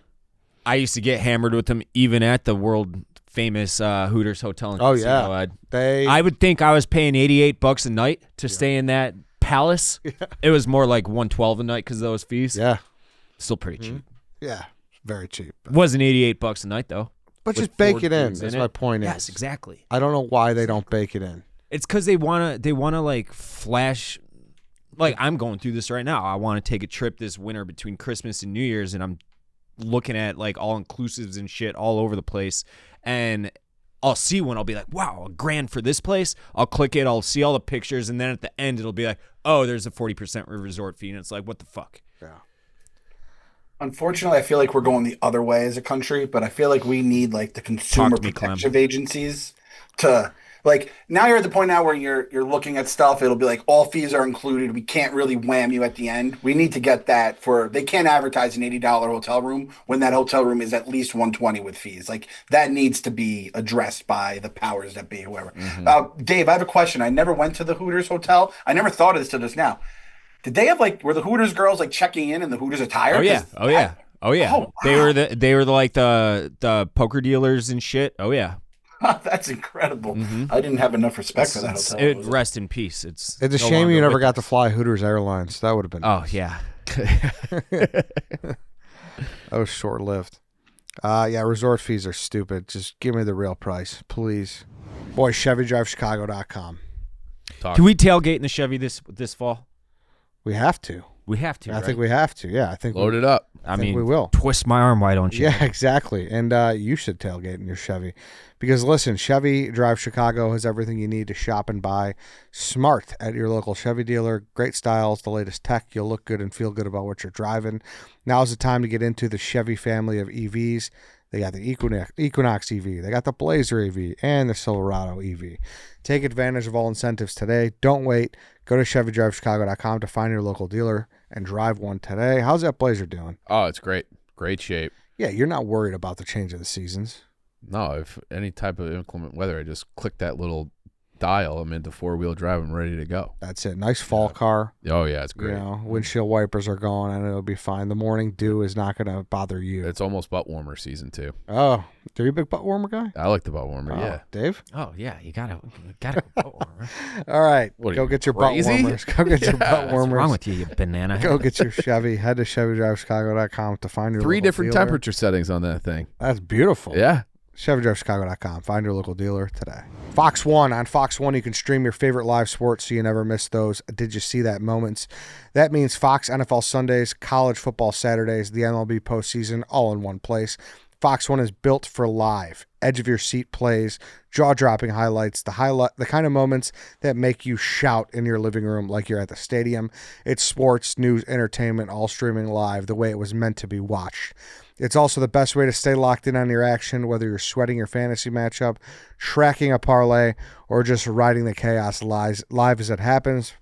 I used to get hammered with them even at the world famous Hooters Hotel and Oh, Casino. yeah. I would think I was paying $88 a night to stay in that palace. Yeah. It was more like $112 a night because of those fees. Yeah. Still pretty cheap. Yeah. Very cheap. Wasn't $88 a night though. But with just bake 4 it in. drinks That's it. my point. Yes, is. exactly. I don't know why they don't bake it in. It's because they wanna like flash. Like I'm going through this right now. I want to take a trip this winter between Christmas and New Year's, and I'm looking at like all inclusives and shit all over the place, and I'll see one. I'll be like, wow, $1,000 for this place. I'll click it. I'll see all the pictures, and then at the end, it'll be like, oh, there's a 40% resort fee, and it's like, what the fuck? Yeah. Unfortunately, I feel like we're going the other way as a country, but I feel like we need like the consumer to me, Clem. protection agencies to like. Now you're at the point now where you're looking at stuff. It'll be like all fees are included. We can't really wham you at the end. We need to get that for. They can't advertise an $80 hotel room when that hotel room is at least $120 with fees. Like that needs to be addressed by the powers that be, whoever. Dave, I have a question. I never went to the Hooters hotel. I never thought of this till just now. Did they have like were the Hooters girls like checking in the Hooters attire? Oh yeah, oh yeah, oh yeah. Oh, wow. They were like the poker dealers and shit. Oh yeah. That's incredible. I didn't have enough respect for that hotel. Rest in peace. It's a no shame longer you never with got us. to fly Hooters Airlines. That would have been. Oh yeah. That was short lived. Yeah, resort fees are stupid. Just give me the real price, please. Boy, ChevyDriveChicago.com. Can we tailgate in the Chevy this fall? We have to. We have to. I think we have to. Yeah, I think Load it up. I think mean, we will. Twist my arm, why don't you? Yeah, exactly. And you should tailgate in your Chevy. Because listen, Chevy Drive Chicago has everything you need to shop and buy smart at your local Chevy dealer. Great styles, the latest tech. You'll look good and feel good about what you're driving. Now's the time to get into the Chevy family of EVs. They got the Equinox EV, they got the Blazer EV, and the Silverado EV. Take advantage of all incentives today. Don't wait. Go to ChevyDriveChicago.com to find your local dealer and drive one today. How's that Blazer doing? Oh, it's great. Great shape. Yeah, you're not worried about the change of the seasons. No, if any type of inclement weather, I just click that little dial. I'm into 4-wheel drive. I'm ready to go. That's it. Nice fall car. Oh, yeah, it's great. You know, windshield wipers are gone and it'll be fine. The morning dew is not going to bother you. It's almost butt warmer season, too. Oh, are you a big butt warmer guy? I like the butt warmer, yeah. Dave? Oh yeah, you gotta go. All right. What are Go you, get your butt crazy? warmers. Go get your butt What's warmers. wrong with you, you banana? Go get your Chevy. Head to ChevyDriveChicago.com to find your 3 local different dealer. temperature settings on that thing. That's beautiful. Yeah. ChevyDriveChicago.com. Find your local dealer today. Fox 1. On Fox 1, you can stream your favorite live sports so you never miss those Did You See That moments. That means Fox NFL Sundays, college football Saturdays, the MLB postseason, all in one place. Fox 1 is built for live, edge-of-your-seat plays, jaw-dropping highlights, the kind of moments that make you shout in your living room like you're at the stadium. It's sports, news, entertainment, all streaming live the way it was meant to be watched. It's also the best way to stay locked in on your action, whether you're sweating your fantasy matchup, tracking a parlay, or just riding the chaos live as it happens.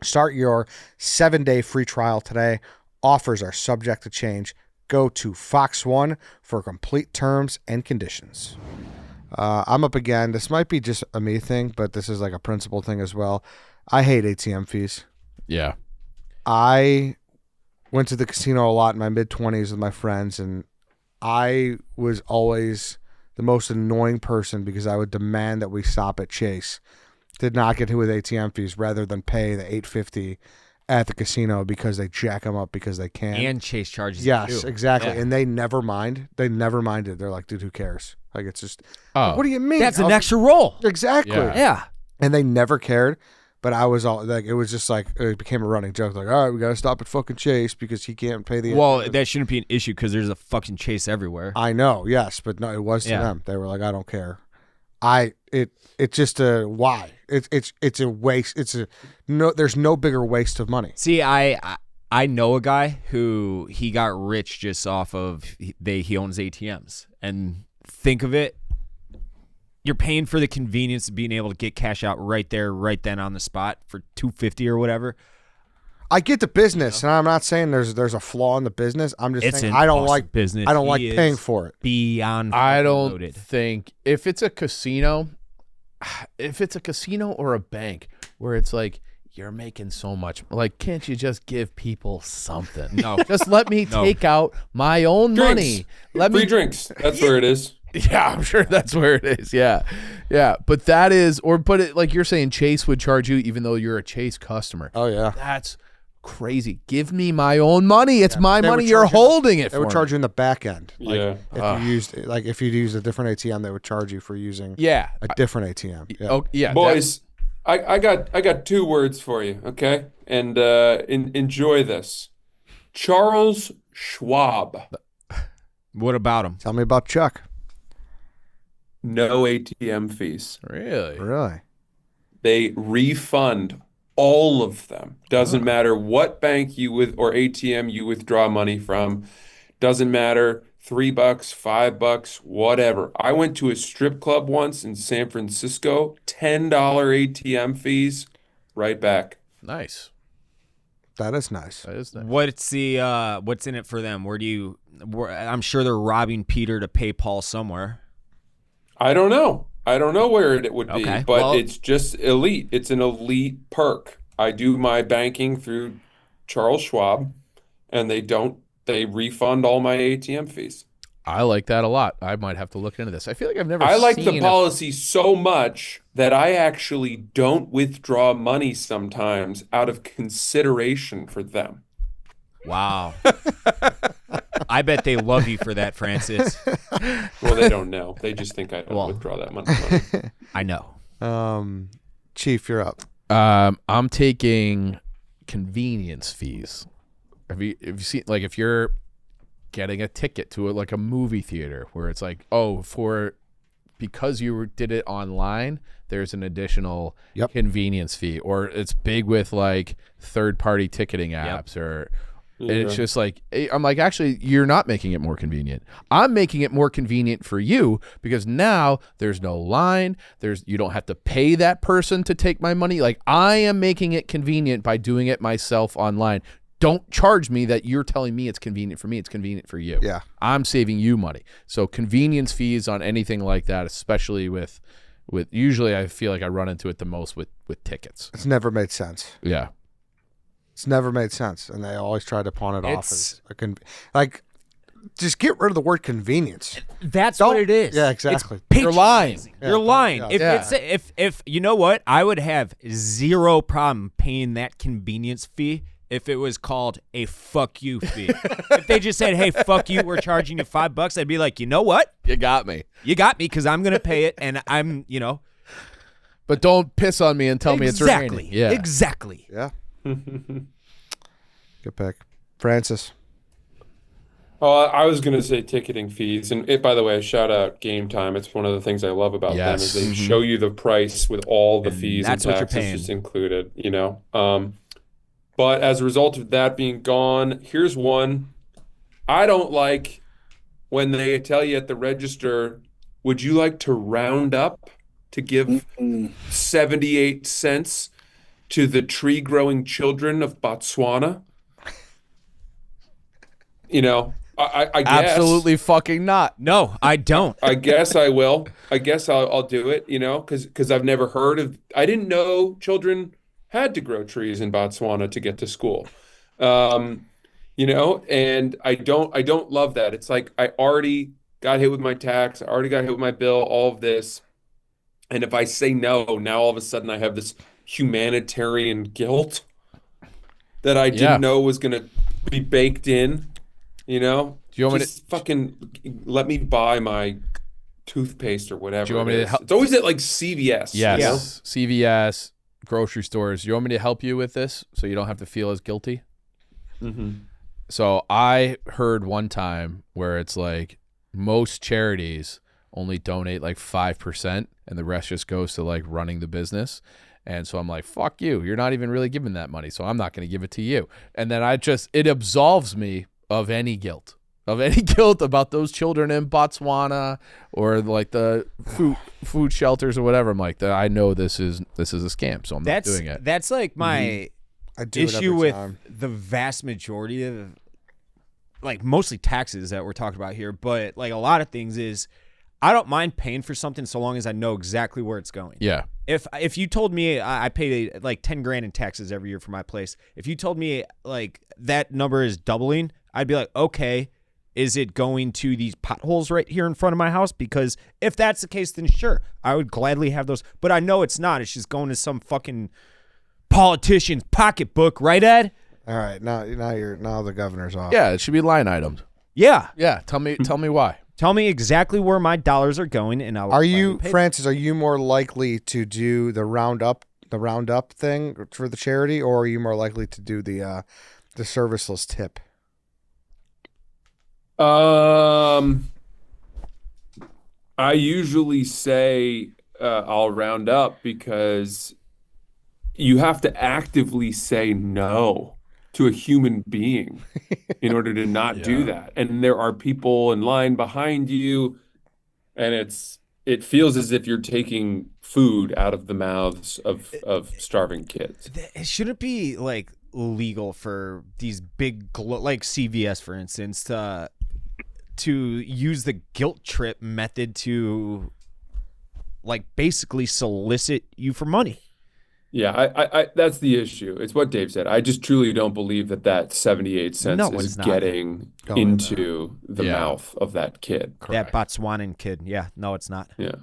Start your 7-day free trial today. Offers are subject to change. Go to Fox One for complete terms and conditions. I'm up again. This might be just a me thing, but this is like a principle thing as well. I hate ATM fees. Yeah. I went to the casino a lot in my mid-20s with my friends, and I was always the most annoying person because I would demand that we stop at Chase. Did not get hit with ATM fees rather than pay the $8.50 at the casino because they jack them up because they can. And Chase charges. Yes, too. exactly. Yeah. And they never mind. They never minded. They're like, dude, who cares? Like, it's just, Oh. what do you mean? That's I an was- extra roll. Exactly. Yeah. Yeah. And they never cared. But I was all like, it was just like, it became a running joke. Like, all right, we got to stop at fucking Chase because he can't pay the. Well, that shouldn't be an issue because there's a fucking Chase everywhere. I know, yes, but no, it was to Yeah. them. They were like, I don't care. It's just why? it's a waste. There's no bigger waste of money. See, I know a guy who he got rich just off of he owns ATMs, and think of it. You're paying for the convenience of being able to get cash out right there, right then on the spot for $250 or whatever. I get the business, and I'm not saying there's a flaw in the business. I'm just saying I don't like business. I don't like paying for it. Beyond. I don't loaded. think if it's a casino or a bank where it's like you're making so much, like, can't you just give people something? No, just let me take out my own money. Let Free me drinks. That's where it is. Yeah, I'm sure that's where it is. Yeah. But that is, but it, like you're saying, Chase would charge you even though you're a Chase customer. Oh yeah, That's crazy. Give me my own money. It's my They money. would You're charge you- holding it. They would for charge me. you in the back end. Like, Yeah. if you used a different ATM, they would charge you for using Yeah. a different ATM. Yeah. Oh yeah. Boys, I got 2 words for you, okay? And enjoy this. Charles Schwab. what about him? Tell me about Chuck. No ATM fees. Really? Really? They refund all of them. Doesn't matter what bank or ATM you withdraw money from. Doesn't matter. $3, $5, whatever. I went to a strip club once in San Francisco. $10 ATM fees. Right back. Nice. That is nice. That is nice. What's in it for them? I'm sure they're robbing Peter to pay Paul somewhere. I don't know. I don't know where it would be, Okay, but well- it's just elite. It's an elite perk. I do my banking through Charles Schwab, and they refund all my ATM fees. I like that a lot. I might have to look into this. I feel like I've never I like the seen policy so much that I actually don't withdraw money sometimes out of consideration for them. Wow. I bet they love you for that, Francis. Well, they don't know. They just think I don't withdraw that much money. I know. Chief, you're up. I'm taking convenience fees. Have you seen, like, if you're getting a ticket to like a movie theater where it's like, oh, because you did it online, there's an additional convenience fee, or it's big with like third-party ticketing apps, or it's just like, I'm like, actually, you're not making it more convenient. I'm making it more convenient for you because now there's no line. You don't have to pay that person to take my money. Like, I am making it convenient by doing it myself online. Don't charge me that you're telling me it's convenient for me. It's convenient for you. Yeah. I'm saving you money. So convenience fees on anything like that, especially with usually I feel like I run into it the most with tickets. It's never made sense. Yeah. It's never made sense, and they always try to pawn it off as just get rid of the word convenience. That's what it is. Yeah, exactly. You're lying. You're lying. Yeah. If you know what, I would have zero problem paying that convenience fee if it was called a fuck you fee. If they just said, "Hey, fuck you, we're charging you $5," I'd be like, you know what? You got me. You got me because I'm gonna pay it, and I'm, But don't piss on me and tell me it's raining. Yeah. Exactly. Yeah. Good pick. Francis. Oh, I was going to say ticketing fees. And by the way, shout out Gametime. It's one of the things I love about them is they show you the price with all the fees and that's what you're taxes paying. just included, But as a result of that being gone, here's one. I don't like when they tell you at the register, would you like to round up to give 78 cents to the tree-growing children of Botswana? I guess. Absolutely fucking not. No, I don't. I guess I will. I guess I'll do it, because I've never heard of. I didn't know children had to grow trees in Botswana to get to school, and I don't love that. It's like I already got hit with my tax, I already got hit with my bill, all of this, and if I say no, now all of a sudden I have this humanitarian guilt that I didn't know was going to be baked in. Do you want me Just fucking let me buy my toothpaste or whatever. Do you want me to help? It's always at like CVS. Yes. CVS, grocery stores. Do you want me to help you with this so you don't have to feel as guilty? Mm-hmm. So I heard one time where it's like most charities only donate like 5%, and the rest just goes to like running the business. And so I'm like, fuck you. You're not even really giving that money, so I'm not going to give it to you. And then it absolves me of any guilt. About those children in Botswana or like the food shelters or whatever. I'm like, I know this is a scam, so I'm not doing it. That's like my issue with the vast majority of, like, mostly taxes that we're talking about here, but like a lot of things is I don't mind paying for something so long as I know exactly where it's going. Yeah. If you told me I pay like 10 grand in taxes every year for my place, if you told me like that number is doubling, I'd be like, okay, is it going to these potholes right here in front of my house? Because if that's the case, then sure, I would gladly have those. But I know it's not. It's just going to some fucking politician's pocketbook, right, Ed? All right, now the governor's off. Yeah, it should be line items. Yeah. Yeah, tell me why. Tell me exactly where my dollars are going, and I'll. Francis? Are you more likely to do the roundup thing for the charity, or are you more likely to do the serviceless tip? I usually say I'll round up because you have to actively say no to a human being in order to not do that. And there are people in line behind you, and it feels as if you're taking food out of the mouths of starving kids. It shouldn't be like legal for these big like CVS, for instance, to use the guilt trip method to like basically solicit you for money. Yeah, I that's the issue. It's what Dave said. I just truly don't believe that 78 cents is getting into the mouth of that kid. Correct. That Botswanan kid. Yeah, no, it's not. Yeah.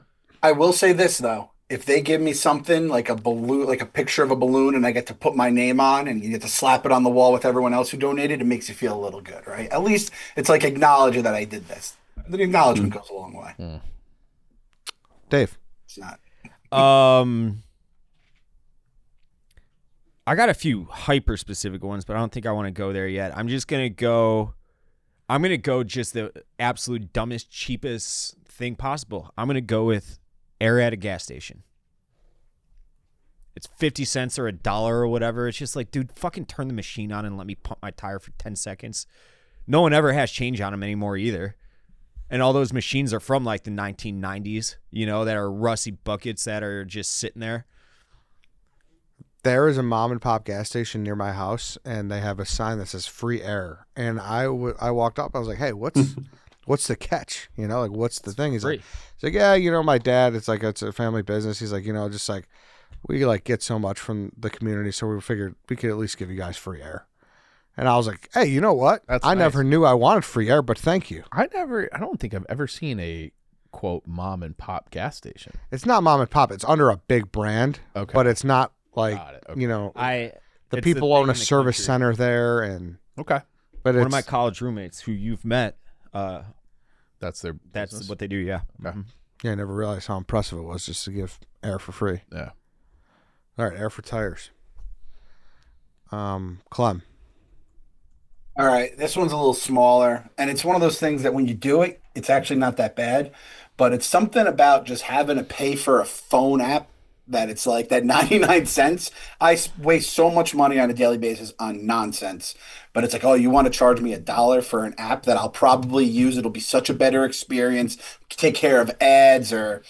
I will say this though. If they give me something like a balloon, like a picture of a balloon, and I get to put my name on and you get to slap it on the wall with everyone else who donated, it makes you feel a little good, right? At least it's like acknowledging that I did this. The acknowledgement goes a long way. Dave. It's not. I got a few hyper specific ones, but I don't think I want to go there yet. I'm going to go just the absolute dumbest, cheapest thing possible. I'm going to go with air at a gas station. It's 50 cents or $1 or whatever. It's just like, dude, fucking turn the machine on and let me pump my tire for 10 seconds. No one ever has change on them anymore either. And all those machines are from like the 1990s, that are rusty buckets that are just sitting there. There is a mom and pop gas station near my house, and they have a sign that says free air. And I walked up. I was like, hey, what's the catch? Like, what's the thing? He's like, yeah, my dad, it's a family business. He's like, just like, we like get so much from the community, so we figured we could at least give you guys free air. And I was like, hey, you know what? I never knew I wanted free air, but thank you. I don't think I've ever seen a quote mom and pop gas station. It's not mom and pop. It's under a big brand. Okay. But it's not like, okay. The people own a service center there, and okay. But one of my college roommates who you've met, that's what they do. Yeah. Okay. Mm-hmm. Yeah, I never realized how impressive it was just to give air for free. Yeah. All right, air for tires. Clem. All right, this one's a little smaller, and it's one of those things that when you do it, it's actually not that bad, but it's something about just having to pay for a phone app that it's like that 99 cents. I waste so much money on a daily basis on nonsense, but it's like, oh, you want to charge me $1 for an app that I'll probably use. It'll be such a better experience, take care of ads or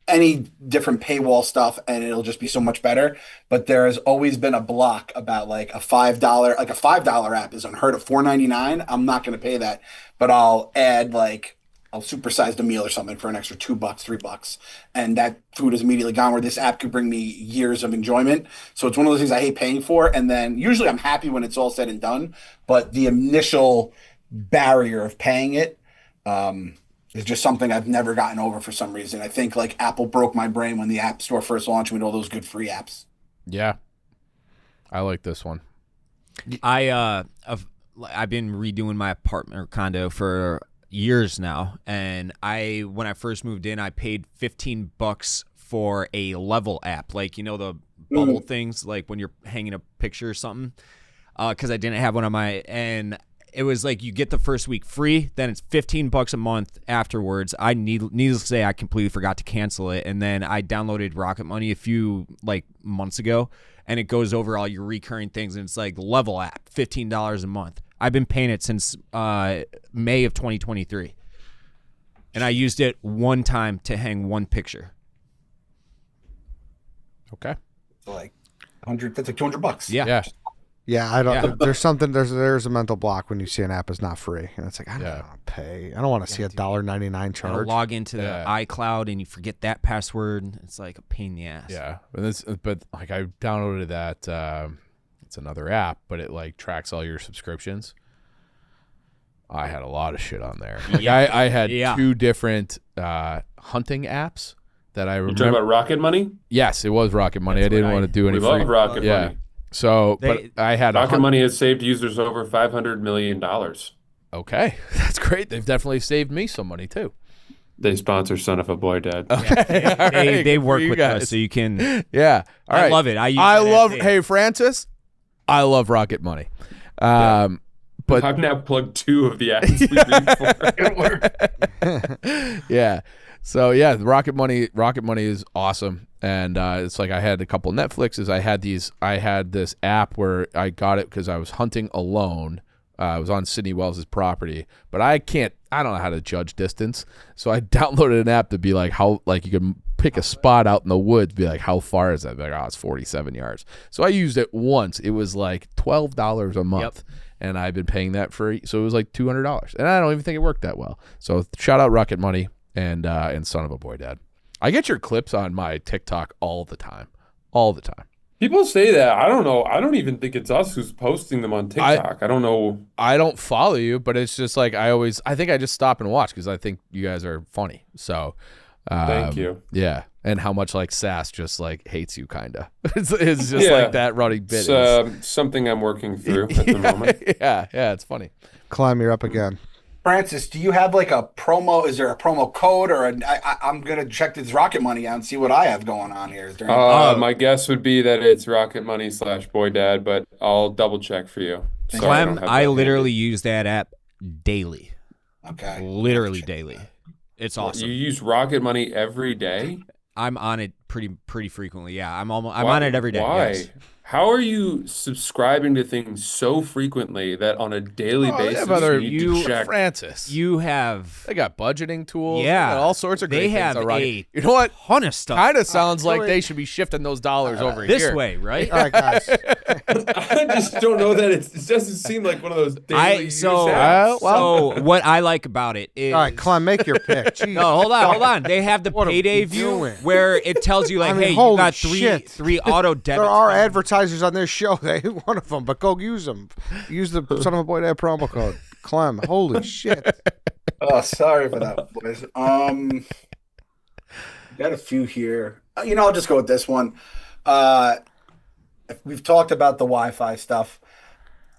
any different paywall stuff, and it'll just be so much better. But there has always been a block about like a $5 app is unheard of. $4.99. I'm not going to pay that, but I'll add I'll supersize the meal or something for an extra $2, $3, and that food is immediately gone. Where this app could bring me years of enjoyment. So it's one of those things I hate paying for, and then usually I'm happy when it's all said and done. But the initial barrier of paying it is just something I've never gotten over for some reason. I think like Apple broke my brain when the App Store first launched with all those good free apps. Yeah, I like this one. I've been redoing my apartment or condo for years now, and when I first moved in, I paid $15 for a level app, like the bubble things, like when you're hanging a picture or something, because I didn't have one on my, and it was like you get the first week free, then it's $15 a month afterwards. Needless to say, I completely forgot to cancel it, and then I downloaded Rocket Money a few months ago, and it goes over all your recurring things, and it's like Level app, $15 a month. I've been paying it since May of 2023, and I used it one time to hang one picture. Okay. So like that's like $200. Yeah. Yeah, I don't. There's something. There's a mental block when you see an app is not free, and it's like I don't want to pay. I don't want to see $1.99 charge. Log into the iCloud and you forget that password. It's like a pain in the ass. Yeah, but like I downloaded that. It's another app, but it like tracks all your subscriptions. I had a lot of shit on there. Like, I had two different hunting apps that I remember. You talking about Rocket Money? Yes, it was Rocket Money. I didn't want to do any free. We love Rocket Money. So, but I had Rocket Money has saved users over $500 million. Okay, that's great. They've definitely saved me some money too. They sponsor Son of a Boy Dad. Okay. They work with us, so you can. Yeah, all right. I love it. I love. Hey, Francis, I love Rocket Money. But I've now plugged 2 of the ads we need for. Yeah. So yeah, Rocket Money is awesome, and it's like I had a couple Netflixes. I had this app where I got it because I was hunting alone. I was on Sydney Wells' property, but I don't know how to judge distance, so I downloaded an app to be like how you can pick a spot out in the woods, be like how far is that? Be like, it's 47 yards. So I used it once. It was like $12 a month. And I've been paying that for, so it was like $200, and I don't even think it worked that well. So shout out Rocket Money and Son of a Boy Dad. I get your clips on my TikTok all the time. People say that. I don't know. I don't even think it's us who's posting them on TikTok. I don't know. I don't follow you, but it's just like I think I just stop and watch because I think you guys are funny. So thank you. Yeah. And how much like Sass just like hates you, kind of. It's just like that running bit. It's something I'm working through at the moment. Yeah, it's funny. Clem, you're up again. Francis, do you have like a promo? Is there a promo code or I'm going to check this Rocket Money out and see what I have going on here. Is there my guess would be that it's Rocket Money /Boy Dad, but I'll double check for you. Clem, I literally use that app daily. Okay. Literally daily. It's awesome. You use Rocket Money every day? I'm on it pretty frequently. Yeah, I'm on it every day. Why? Yes. How are you subscribing to things so frequently that on a daily basis you need to check? Francis, they got budgeting tools. Yeah, all sorts of great they things have already. You know what? Ton of stuff. Kind of sounds like they should be shifting those dollars over this here. way, right? All right, guys. I just don't know that it doesn't seem like one of those daily use apps. So what I like about it is All right, Clem, make your pick. Jeez. No, hold on. They have the What are payday we view doing? where it tells you like, I mean, hey, you holy got shit. three auto debits. There are advertisers on this show. They ain't one of them, but go use them. Use the Son of a Boy Dad promo code. Clem, holy shit. Oh, sorry for that, boys. Got a few here. I'll just go with this one. We've talked about the Wi-Fi stuff,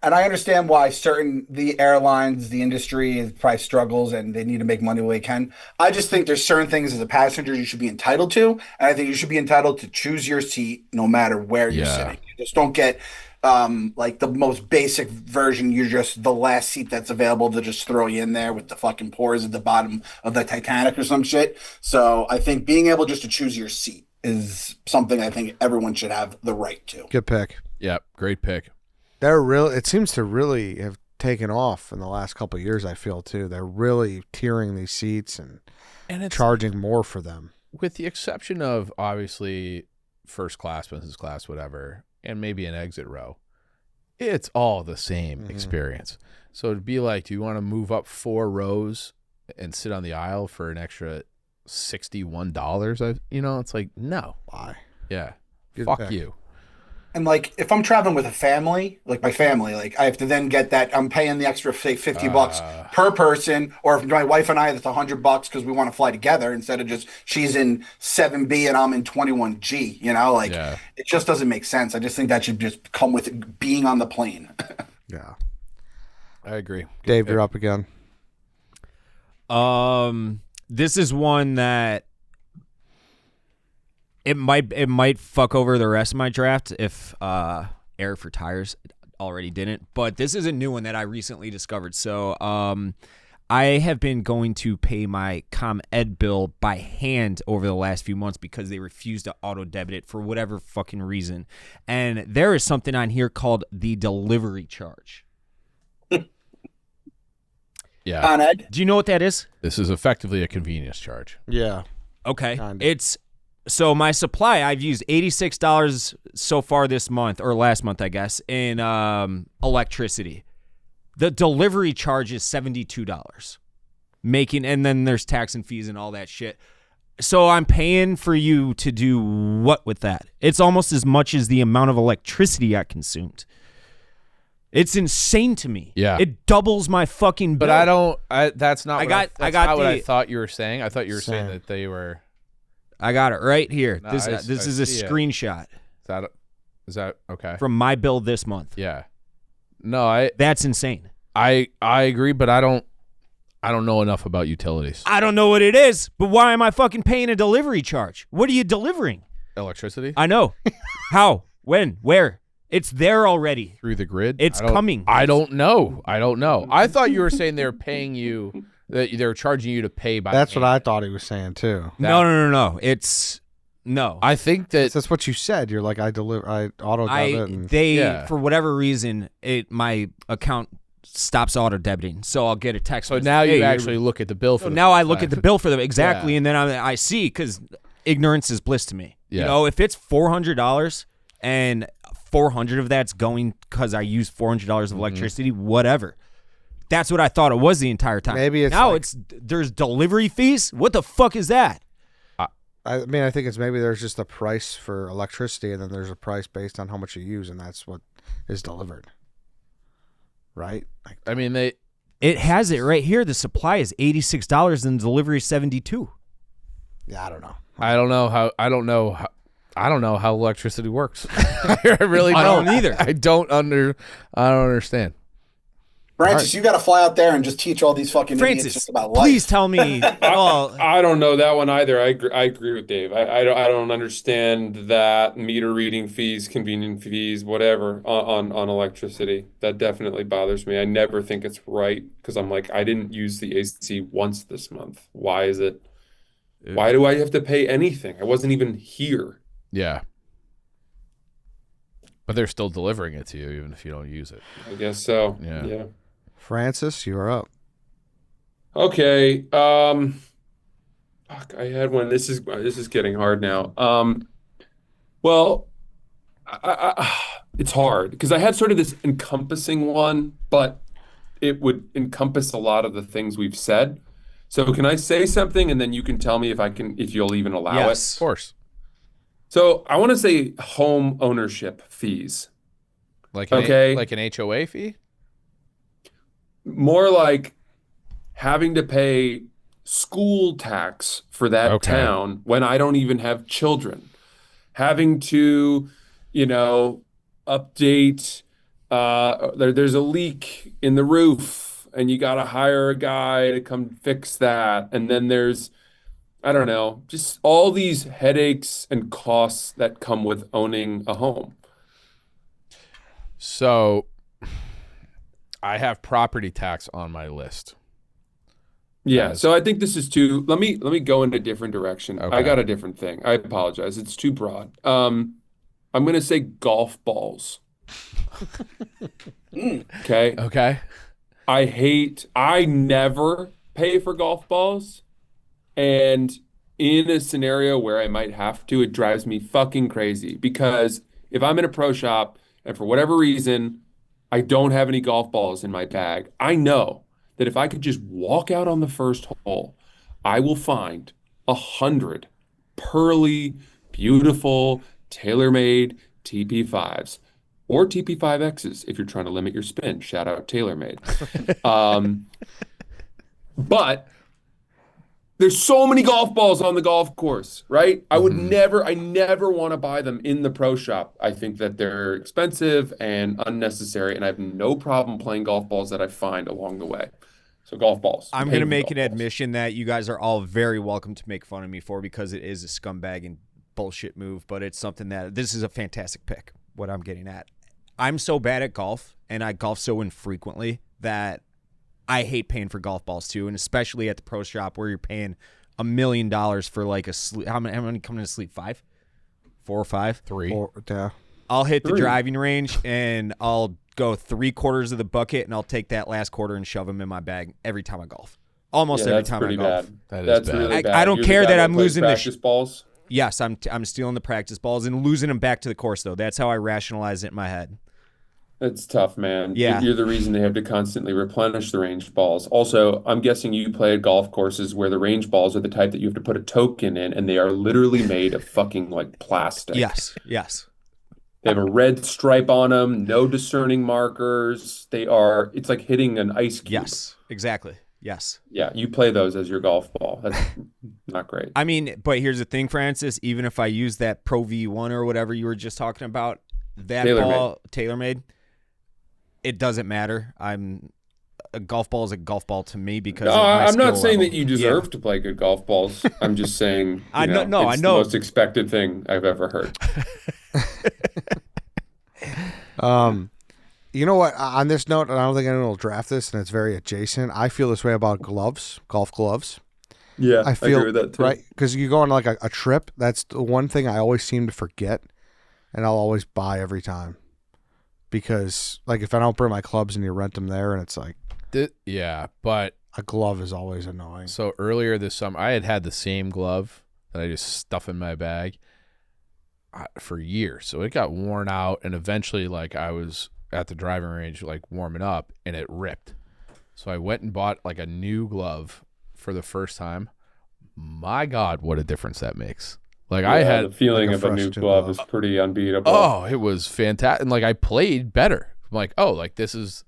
and I understand why the airlines, the industry probably struggles, and they need to make money while they can. I just think there's certain things as a passenger you should be entitled to, and I think you should be entitled to choose your seat no matter where you're sitting. You just don't get like the most basic version. You're just the last seat that's available to just throw you in there with the fucking pores at the bottom of the Titanic or some shit. So I think being able just to choose your seat is something I think everyone should have the right to. Good pick. Yep, great pick. It seems to really have taken off in the last couple of years, I feel, too. They're really tiering these seats and it's charging more for them. With the exception of, obviously, first class, business class, whatever, and maybe an exit row, it's all the same experience. So it'd be like, do you want to move up 4 rows and sit on the aisle for an extra $61? It's like, no. Why? Yeah. Good Fuck pick. you. And like, if I'm traveling with a family, like my family, like I have to then get that. I'm paying the extra, say, $50 per person, or if my wife and I, that's $100 because we want to fly together instead of just she's in 7B and I'm in 21G. It just doesn't make sense. I just think that should just come with being on the plane. Yeah, I agree. Dave, you're up again. This is one that it might fuck over the rest of my draft if air for tires. already didn't. But this is a new one that I recently discovered. So I have been going to pay my ComEd bill by hand over the last few months because they refuse to auto-debit it for whatever fucking reason. And there is something on here called the delivery charge. Yeah. Con Ed. Do you know what that is? This is effectively a convenience charge. Yeah. Okay. Kinda. So my supply, I've used $86 so far this month, or last month, I guess, in electricity. The delivery charge is $72. And then there's tax and fees and all that shit. So I'm paying for you to do what with that? It's almost as much as the amount of electricity I consumed. It's insane to me. Yeah. It doubles my fucking bill. But that's not what I thought you were saying. I thought you were saying that they were. I got it right here. No, This is a see it. screenshot Is that okay? from my bill this month. Yeah. No, That's insane. I agree, but I don't know enough about utilities. I don't know what it is, but why am I fucking paying a delivery charge? What are you delivering? Electricity I know. How? When? Where? It's there already. through the grid. It's coming. I don't know. I thought you were saying they're paying you, that they're charging you to pay by. That's hand. what I thought he was saying too. No. It's no. I think that That's what you said. You're like, I auto debit. And Yeah. For whatever reason, my account stops auto debiting, so I'll get a text. so message, now "Hey, you you're-" actually look at the bill for. So the now I first look at time. the bill for them exactly, Yeah. and then I see because ignorance is bliss to me. Yeah. You know, if it's $400 and 400 of that's going because I use $400 of electricity, whatever. That's what I thought it was the entire time. Maybe it's now like- there's delivery fees. What the fuck is that? I mean, I think it's maybe there's just a price for electricity, and then there's a price based on how much you use, and that's what is delivered. Right? Like, I mean, It has it right here. The supply is $86 and the delivery is $72. yeah, I don't know. I don't know how electricity works. I really don't. I don't either. I don't understand. Francis, you got to fly out there and just teach all these fucking idiots Francis, just about life. please tell me. Well, I don't know that one either. I agree with Dave. I don't understand that meter reading fees, convenience fees, whatever on electricity. That definitely bothers me. I never think it's right because I'm like, I didn't use the AC once this month. Why is it? Why do I have to pay anything? I wasn't even here. Yeah. But they're still delivering it to you even if you don't use it. I guess so. Yeah. Francis, you are up. Okay. Fuck, I had one. This is getting hard now. Well, it's hard because I had sort of this encompassing one, but it would encompass a lot of the things we've said. So can I say something and then you can tell me if you'll even allow it? Of course. So I want to say home ownership fees. Like Okay. an HOA fee? More like having to pay school tax for that Okay. town when I don't even have children. Having to, update, there's a leak in the roof and you got to hire a guy to come fix that. And then there's, I don't know, just all these headaches and costs that come with owning a home. So I have property tax on my list. Yeah, Yes. so I think this is too. Let me go in a different direction. Okay. I got a different thing. I apologize. It's too broad. I'm gonna say golf balls. Okay. Okay. I never pay for golf balls. And in a scenario where I might have to, it drives me fucking crazy because if I'm in a pro shop and for whatever reason, I don't have any golf balls in my bag, I know that if I could just walk out on the first hole, I will find 100 pearly, beautiful, tailor-made TP5s or TP5Xs if you're trying to limit your spin. Shout out TaylorMade. But there's so many golf balls on the golf course, right? I never want to buy them in the pro shop. I think that they're expensive and unnecessary, and I have no problem playing golf balls that I find along the way. So golf balls. I'm Pay going to for make golf an balls. admission that you guys are all very welcome to make fun of me for because it is a scumbag and bullshit move, but it's something that this is a fantastic pick, what I'm getting at. I'm so bad at golf, and I golf so infrequently that I hate paying for golf balls too, and especially at the pro shop where you're paying $1 million for like a sleep. How many come in to sleep? 5, 4 or 5, 3. Yeah. I'll hit the 3. driving range and I'll go 3/4 of the bucket, and I'll take that last quarter and shove them in my bag every time I golf. Almost every that's time I pretty golf. bad. That is bad. Really bad. I don't You're the care guy that I'm plays losing the practice balls. Yes, I'm stealing the practice balls and losing them back to the course, though. That's how I rationalize it in my head. It's tough, man. Yeah. You're the reason they have to constantly replenish the range balls. Also, I'm guessing you play at golf courses where the range balls are the type that you have to put a token in, and they are literally made of fucking like plastic. Yes. They have a red stripe on them, no discerning markers. It's like hitting an ice cube. Yes, exactly. Yes. Yeah, you play those as your golf ball. That's not great. I mean, but here's the thing, Francis. Even if I use that Pro V1 or whatever you were just talking about, that ball, TaylorMade, it doesn't matter. A golf ball is a golf ball to me because of my I'm not skill saying level. that you deserve to play good golf balls. I'm just saying I know. it's I know. the most expected thing I've ever heard. You know what? On this note, and I don't think anyone will draft this, and it's very adjacent. I feel this way about gloves, golf gloves. Yeah, I feel agree with that too. right because you go on like a trip. That's the one thing I always seem to forget, and I'll always buy every time. Because like if I don't bring my clubs and you rent them there, and it's like but a glove is always annoying. so earlier this summer, I had the same glove that I just stuff in my bag for years. So it got worn out, and eventually, like I was at the driving range, like warming up, and it ripped. So I went and bought like a new glove for the first time. My God, what a difference that makes! Like I had the feeling like a of a fresh new new glove glove. is pretty unbeatable. Oh, it was fantastic. And like I played better. I'm like, oh, like it's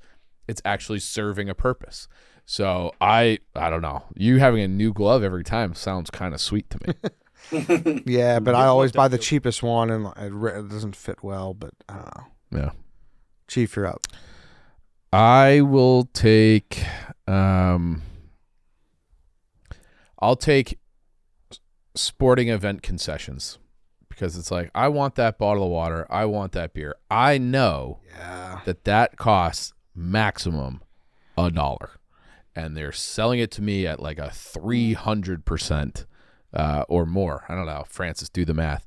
actually serving a purpose. So I don't know. You having a new glove every time sounds kind of sweet to me. Yeah, but I always buy the cheapest one, and it doesn't fit well. But I don't know. Yeah. Chief, you're up. I will take I'll take sporting event concessions because it's like I want that bottle of water, I want that beer. I know that costs maximum $1, and they're selling it to me at like a 300% or more. I don't know, Francis, do the math.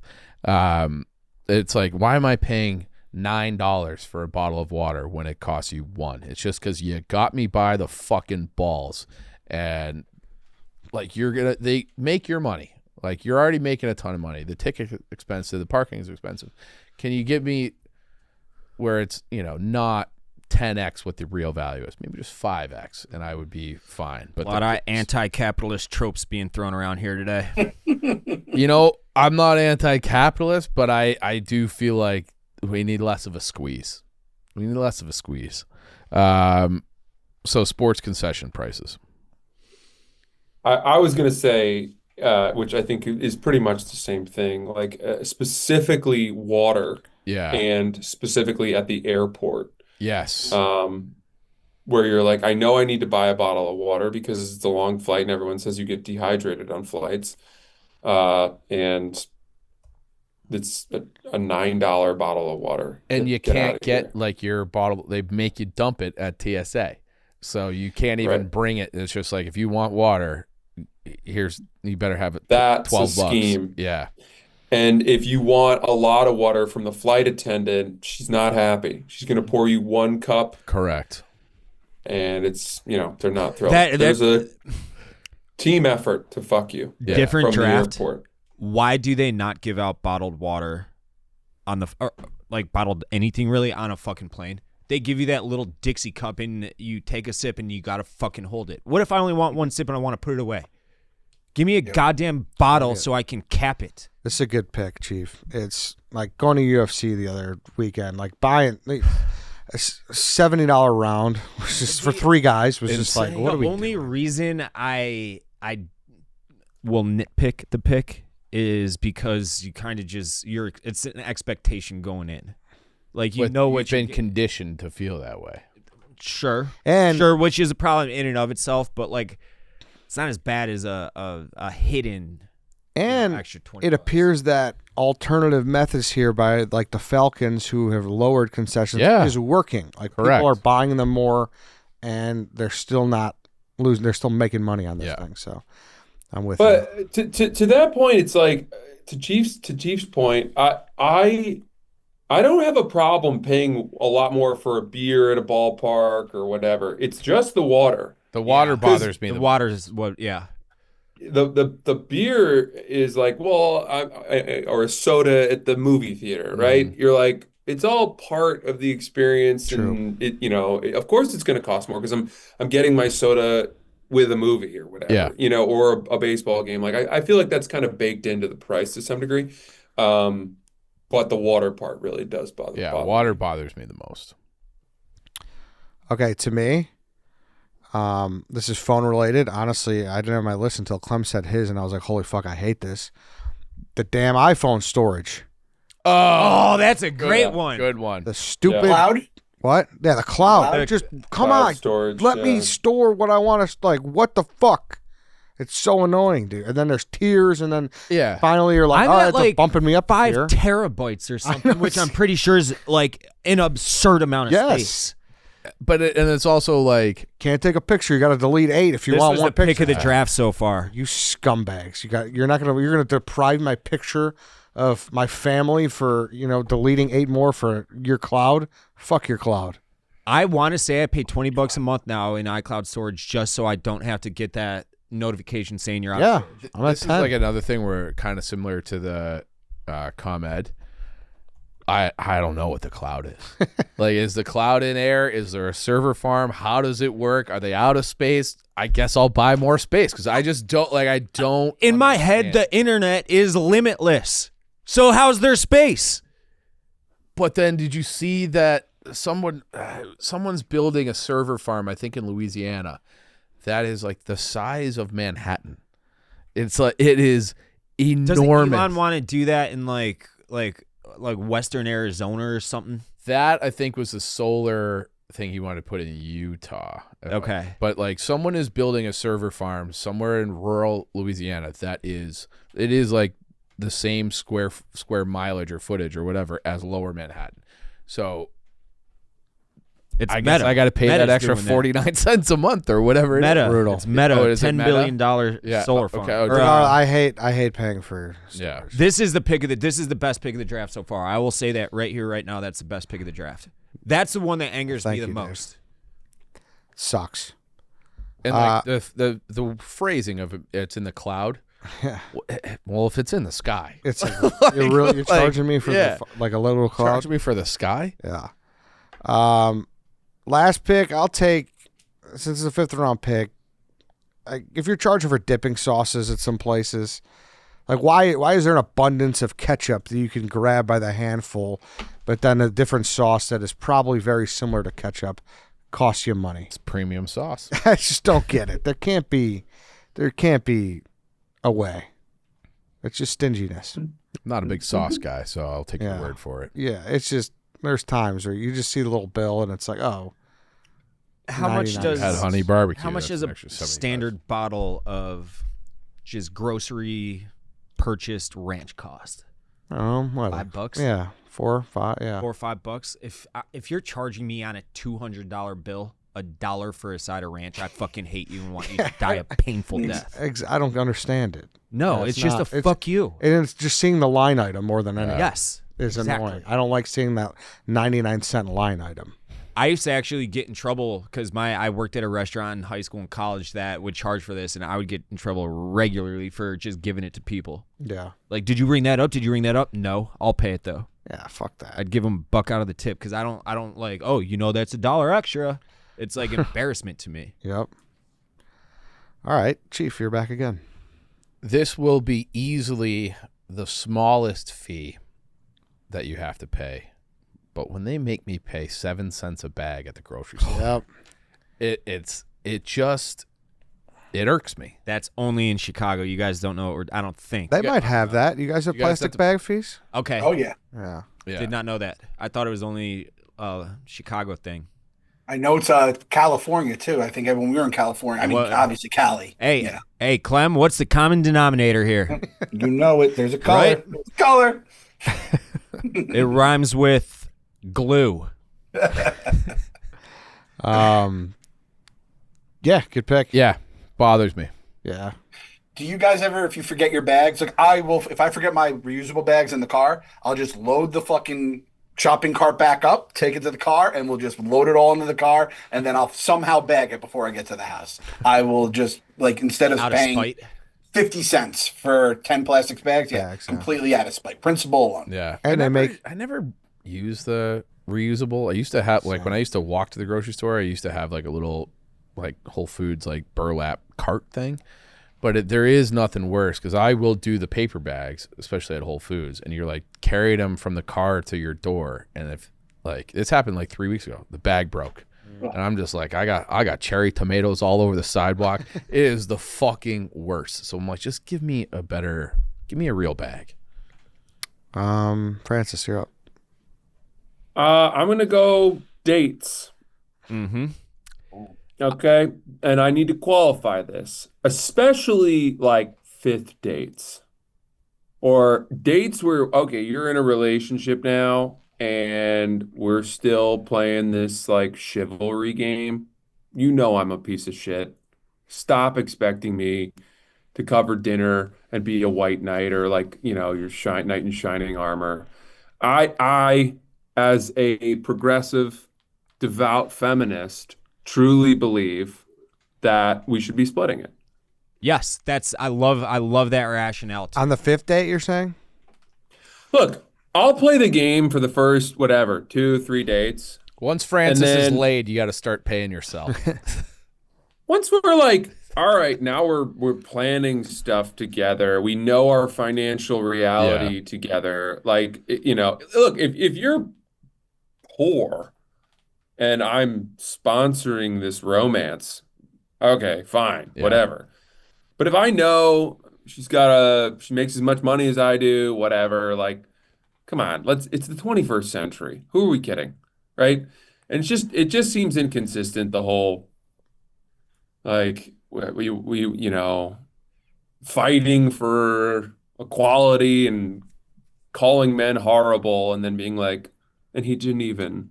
It's like, why am I paying $9 for a bottle of water when it costs you $1? It's just because you got me by the fucking balls, and like they make your money. Like you're already making a ton of money. The ticket is expensive, the parking is expensive. Can you give me where it's not 10x what the real value is? Maybe just 5x, and I would be fine. But A lot of anti-capitalist tropes being thrown around here today. I'm not anti-capitalist, but I do feel like we need less of a squeeze. So sports concession prices. I was going to say, which I think is pretty much the same thing, like specifically water Yeah. and specifically at the airport, Yes. where you're like, I know I need to buy a bottle of water because it's a long flight and everyone says you get dehydrated on flights. And it's a $9 bottle of water. And you Get out can't of here. get like your bottle. They make you dump it at TSA, so you can't even Right. bring it. It's just like, if you want water, you better have it. That's a $12. scheme. Yeah. And if you want a lot of water from the flight attendant, she's not happy. She's going to pour you 1 cup, Correct. and it's, they're not thrilled. That- There's a team effort to fuck you Yeah. Different from the draft. airport. Why do they not give out bottled water on or like bottled anything really on a fucking plane? They give you that little Dixie cup and you take a sip and you got to fucking hold it. What if I only want 1 sip and I want to put it away? Give me a goddamn bottle so I can cap it. This is a good pick, Chief. It's like going to UFC the other weekend, like buying a $70 round, which is for 3 guys, was just like, what The are we only doing? reason I will nitpick the pick is because you kind of just it's an expectation going in. Like you know what you've been conditioned to feel that way. Sure, And- which is a problem in and of itself, but like it's not as bad as a hidden And extra 20 it bucks. appears that alternative methods here by like the Falcons who have lowered concessions is working. Like Correct. people are buying them more, and they're still not losing. They're still making money on this thing. So I'm with you. But to that point, it's like to Chief's point, I don't have a problem paying a lot more for a beer at a ballpark or whatever. It's just the water. The water bothers me. The water is what, The beer is like, well, or a soda at the movie theater, right? You're like, it's all part of the experience, and it, of course, it's going to cost more because I'm getting my soda with a movie or whatever, or a baseball game. Like I feel like that's kind of baked into the price to some degree, but the water part really does bother. Yeah, bother water me. bothers me the most. Okay, to me, this is phone related. Honestly, I didn't have my list until Clem said his, and I was like, holy fuck, I hate this. The damn iPhone storage. Oh, that's a great one. Good one. The stupid Cloud? What? Yeah, the cloud. Cloud? Just come Cloud on. storage, Let me store what I want to. Like, what the fuck? It's so annoying, dude. And then there's tiers, and then finally you're like, I'm all at right, they're bumping me up 5 here. terabytes or something, which I'm pretty sure is like an absurd amount of space. But and it's also like Can't take a picture. You got to delete 8 if you This want was one the picture. pick of the draft so far. You scumbags. You're gonna deprive my picture of my family for deleting 8 more for your cloud. Fuck your cloud. I want to say I pay $20 a month now in iCloud storage just so I don't have to get that notification saying you're out. Yeah, of storage. I'm at this is 10. like another thing where kind of similar to the ComEd. I don't know what the cloud is. Like, is the cloud in air? Is there a server farm? How does it work? Are they out of space? I guess I'll buy more space because I just don't In my head, the internet is limitless. So how's their space? But then, did you see that someone's building a server farm? I think in Louisiana, that is like the size of Manhattan. It's like it is enormous. Doesn't Elon want to do that in like Western Arizona or something? That I think was the solar thing he wanted to put in Utah. Okay. But like someone is building a server farm somewhere in rural Louisiana. It is like the same square mileage or footage or whatever as Lower Manhattan. So I guess I got to pay that extra 49 cents a month or whatever. Meta. Brutal. It's Meta. Oh, is it $10 Meta? billion solar farm. Okay. Or, I hate paying for storage. Yeah. This is the best pick of the draft so far. I will say that right here, right now. That's the best pick of the draft. That's the one that angers me the most. Sucks. And like the phrasing of it's in the cloud. Yeah. Well, if it's in the sky, It's you're charging me for like a little cloud. charge me for the sky. Yeah. Last pick, I'll take, since it's a 5th round pick. If you're charging for dipping sauces at some places, like why is there an abundance of ketchup that you can grab by the handful, but then a different sauce that is probably very similar to ketchup costs you money? It's premium sauce. I just don't get it. There can't be a way. It's just stinginess. I'm not a big sauce guy, so I'll take your word for it. Yeah, it's just there's times where you just see the little bill and it's like, oh. How much 99 does Had honey barbecue. How much that's does an a extra 75. standard bottle of just grocery purchased ranch cost? What? $5? Yeah, 4 or 5. Yeah, $4 or $5. If you're charging me on a $200 bill $1 for a side of ranch, I fucking hate you and want you to die a painful death. I don't understand it. No, Yeah, it's just not- a fuck you. And it's just seeing the line item more than anything. Yes, Is exactly. annoying. I don't like seeing that 99-cent line item. I used to actually get in trouble because I worked at a restaurant in high school and college that would charge for this, and I would get in trouble regularly for just giving it to people. Yeah. Like, did you ring that up? Did you ring that up? No, I'll pay it though. Yeah, fuck that. I'd give them $1 out of the tip because I don't like, oh, that's $1 extra. It's like embarrassment to me. Yep. All right, Chief, you're back again. This will be easily the smallest fee that you have to pay. But when they make me pay 7 cents a bag at the grocery store, Yep. it irks me. That's only in Chicago. You guys don't know, or I don't think. They might have that. You guys have You guys plastic have to- bag fees? Okay. Oh yeah. Yeah. Yeah. Did not know that. I thought it was only a Chicago thing. I know it's California too. I think when we were in California, I mean, obviously Cali. Hey, hey, Clem, what's the common denominator here? You know it. There's a color. Right? There's a color. It rhymes with glue. Yeah, good pick. Yeah, bothers me. Yeah. Do you guys ever, if you forget your bags, like I will, if I forget my reusable bags in the car, I'll just load the fucking shopping cart back up, take it to the car, and we'll just load it all into the car, and then I'll somehow bag it before I get to the house. I will just, like, instead of Out of paying spite. 50 cents for 10 plastic bags, completely out of spite. Principle one. Yeah, And I never use the reusable. I used to have when I used to walk to the grocery store, I used to have like a little like Whole Foods like burlap cart thing. But there is nothing worse because I will do the paper bags, especially at Whole Foods, and you're like carried them from the car to your door, and if like this happened like 3 weeks ago, the bag broke, and I'm just like I got cherry tomatoes all over the sidewalk. It is the fucking worst. So I'm like, just give me a real bag. Francis, you're up. I'm gonna go dates. Mm-hmm. Okay, and I need to qualify this, especially like fifth dates or dates where, okay, you're in a relationship now and we're still playing this like chivalry game. You know I'm a piece of shit. Stop expecting me to cover dinner and be a white knight or like, your knight in shining armor. I, as a progressive, devout feminist, truly believe that we should be splitting it. Yes, I love that rationale too. On the fifth date, you're saying? Look, I'll play the game for the first 2-3 dates. Once Francis is laid, you got to start paying yourself. Once we're like, all right, now we're planning stuff together. We know our financial reality together. Like, look, if you're poor and I'm sponsoring this romance, okay, fine, whatever. But if I know she makes as much money as I do, whatever, like, come on, it's the 21st century. Who are we kidding? Right? And it just seems inconsistent, the whole, like, we fighting for equality and calling men horrible and then being like, and he didn't even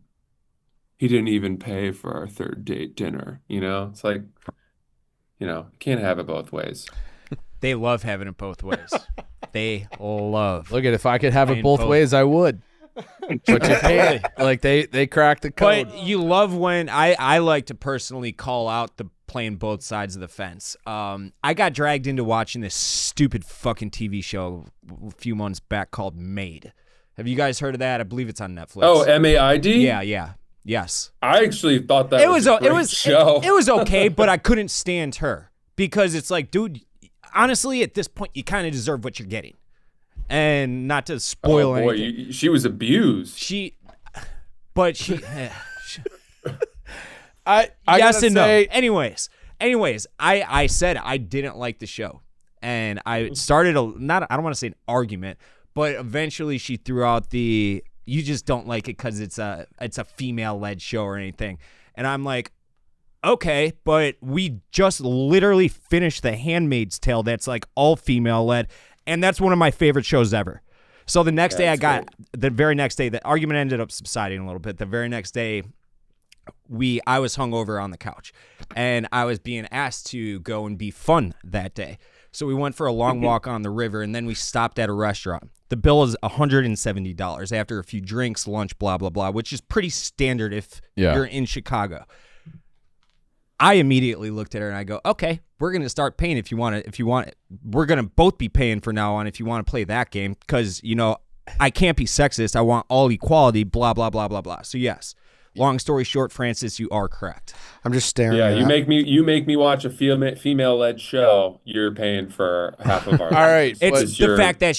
pay for our third date dinner. It's like, can't have it both ways. They love having it both ways. They love. Look at, if I could have it both ways, I would. But you pay it. Like they cracked the code. But you love when I like to personally call out the playing both sides of the fence. I got dragged into watching this stupid fucking TV show a few months back called Maid. Have you guys heard of that? I believe it's on Netflix. Oh, MAID? Yeah. Yes. I actually thought that was a great show. It was okay, but I couldn't stand her because it's like, dude, honestly, at this point, you kind of deserve what you're getting. And not to spoil anything. She was abused. I yes gotta and say, no. Anyways, I said I didn't like the show, and I started I don't want to say an argument, but eventually she threw out you just don't like it because it's a female-led show or anything, and I'm like, okay, but we just literally finished The Handmaid's Tale that's like all female-led, and that's one of my favorite shows ever. So the next day the very next day, the argument ended up subsiding a little bit. The very next day, I was hungover on the couch, and I was being asked to go and be fun that day. So we went for a long walk on the river, and then we stopped at a restaurant. The bill is $170 after a few drinks, lunch, blah, blah, blah, which is pretty standard if you're in Chicago. I immediately looked at her and I go, okay, we're going to start paying if you want it. We're going to both be paying from now on if you want to play that game because, I can't be sexist. I want all equality, blah, blah, blah, blah, blah. So yes. Long story short, Francis, you are correct. I'm just staring. Yeah, you make me watch a female-led show. You're paying for half of our. All right, it's the fact that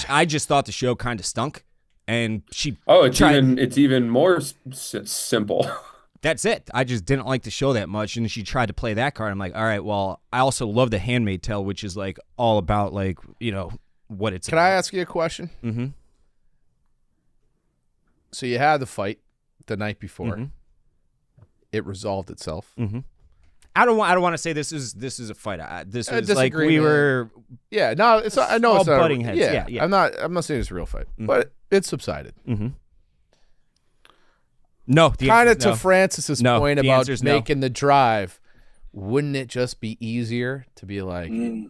I just thought the show kind of stunk, and she. Oh, it's even more simple. That's it. I just didn't like the show that much, and she tried to play that card. I'm like, all right, well, I also love The Handmaid's Tale, which is like all about like what it's. Can I ask you a question? Mm-hmm. So you had the fight the night before. Mm-hmm. it resolved itself. Mm-hmm. I don't want to say this is a fight. This was like we disagreement. were. Yeah, no, it's not, I know all it's not butting heads. Yeah. I'm not saying it's a real fight, but it subsided. Mm-hmm. No, Kind of to Francis's No, point the about answer's no. making the drive. Wouldn't it just be easier to be like, in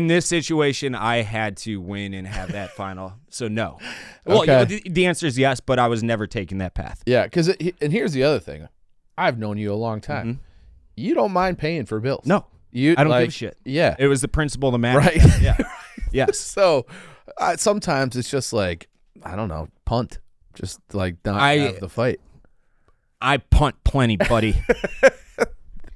this situation, I had to win and have that final. So no. Well, Okay. the answer is yes, but I was never taking that path. Yeah, and here's the other thing. I've known you a long time. Mm-hmm. You don't mind paying for bills. No, you. I don't give a shit. Yeah, It was the principle of the matter. right. Yeah. Yes. So sometimes it's just like, I don't know, punt. Just like not have the fight. I punt plenty, buddy.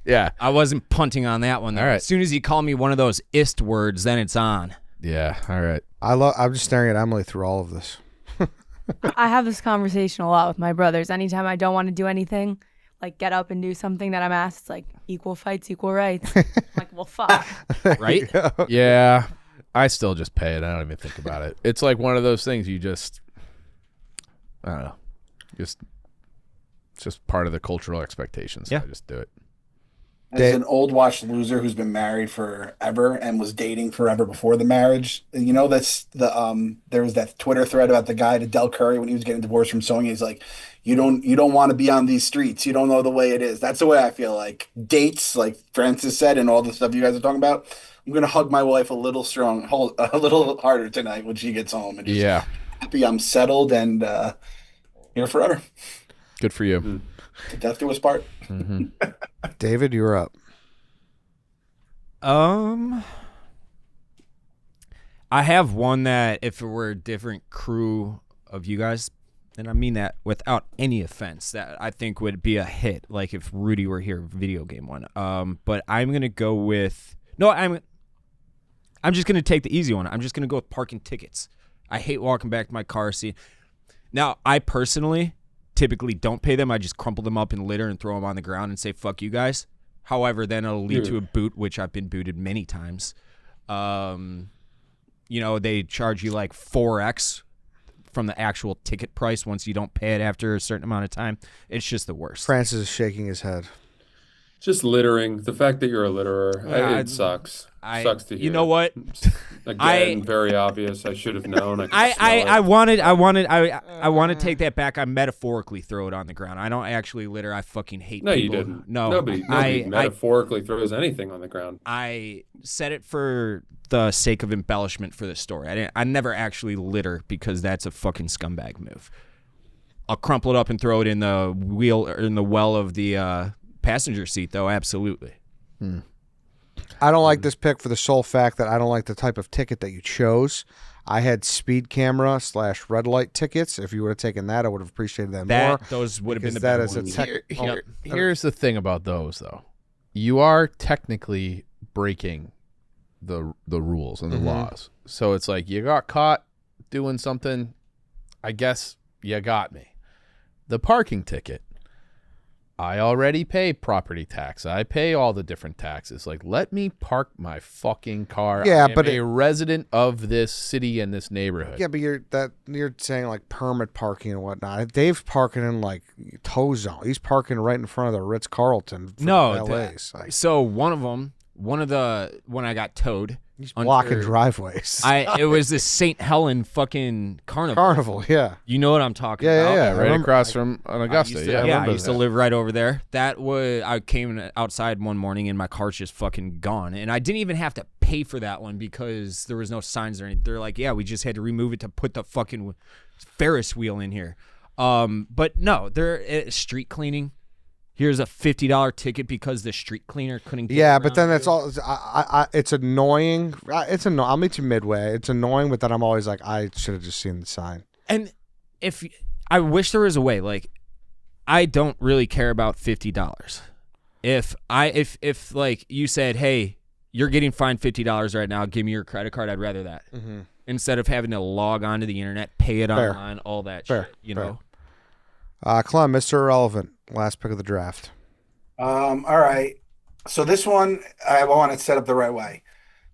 Yeah. I wasn't punting on that one. Though. All right. As soon as you call me one of those ist words, then it's on. Yeah. All right. I'm just staring at Emily through all of this. I have this conversation a lot with my brothers. Anytime I don't want to do anything, like get up and do something that I'm asked, it's like equal fights, equal rights. I'm like, well, fuck. Right? Yeah. I still just pay it. I don't even think about it. It's like one of those things you just, I don't know, it's just part of the cultural expectations. Yeah. I just do it. As an old washed loser who's been married forever and was dating forever before the marriage, you know, that's there was that Twitter thread about the guy to Del Curry when he was getting divorced from Sonya. He's like, you don't want to be on these streets. You don't know the way it is. That's the way I feel. Like dates, like Francis said, and all the stuff you guys are talking about. I'm gonna hug my wife a little a little harder tonight when she gets home, and just happy I'm settled and here forever. Good for you. To death do us part. Mm-hmm. David, you're up. I have one that if it were a different crew of you guys, and I mean that without any offense, that I think would be a hit. Like if Rudy were here, video game one. But I'm gonna go with I'm just gonna take the easy one. I'm just gonna go with parking tickets. I hate walking back to my car. Now I personally typically don't pay them. I just crumple them up in litter and throw them on the ground and say, fuck you guys. However, then it'll lead to a boot, which I've been booted many times. They charge you like 4x from the actual ticket price once you don't pay it after a certain amount of time. It's just the worst. Francis is shaking his head. Just littering. The fact that you're a litterer, it sucks. Sucks to hear. You know what? Again, very obvious. I should have known. I want to take that back. I metaphorically throw it on the ground. I don't actually litter. I fucking hate No, people. you didn't. No, Nobody metaphorically throws anything on the ground. I said it for the sake of embellishment for the story. I never actually litter because that's a fucking scumbag move. I'll crumple it up and throw it in the wheel or in the well of the passenger seat, though. Absolutely. I don't like this pick for the sole fact that I don't like the type of ticket that you chose. I had speed camera / red light tickets. If you would have taken that, I would have appreciated that more. Those would have been the that better is a ones. Here's the thing about those, though. You are technically breaking the rules and the laws. So it's like you got caught doing something. I guess you got me. The parking ticket. I already pay property tax. I pay all the different taxes. Like, let me park my fucking car. Yeah, I am but a resident of this city and this neighborhood. Yeah, but you're saying like permit parking and whatnot. Dave's parking in like tow zone. He's parking right in front of the Ritz Carlton. No, LA's. so when I got towed, he's blocking driveways. It was this St. Helen fucking Carnival, yeah. You know what I'm talking Yeah, about? yeah, Right across from on Augusta. I used to live right over there. I came outside one morning and my car's just fucking gone. And I didn't even have to pay for that one because there was no signs or anything. They're like, yeah, we just had to remove it to put the fucking Ferris wheel in here. But no, they're street cleaning. Here's a $50 ticket because the street cleaner couldn't get Yeah, but then that's all. It's annoying. I'll meet you midway. It's annoying, but then I'm always like, I should have just seen the sign. And I wish there was a way. Like, I don't really care about $50. If like you said, hey, you're getting fined $50 right now, give me your credit card. I'd rather that instead of having to log onto the internet, pay it online, all that shit. You know. Clem, Mr. Irrelevant, last pick of the draft. All right. So this one, I want it set up the right way.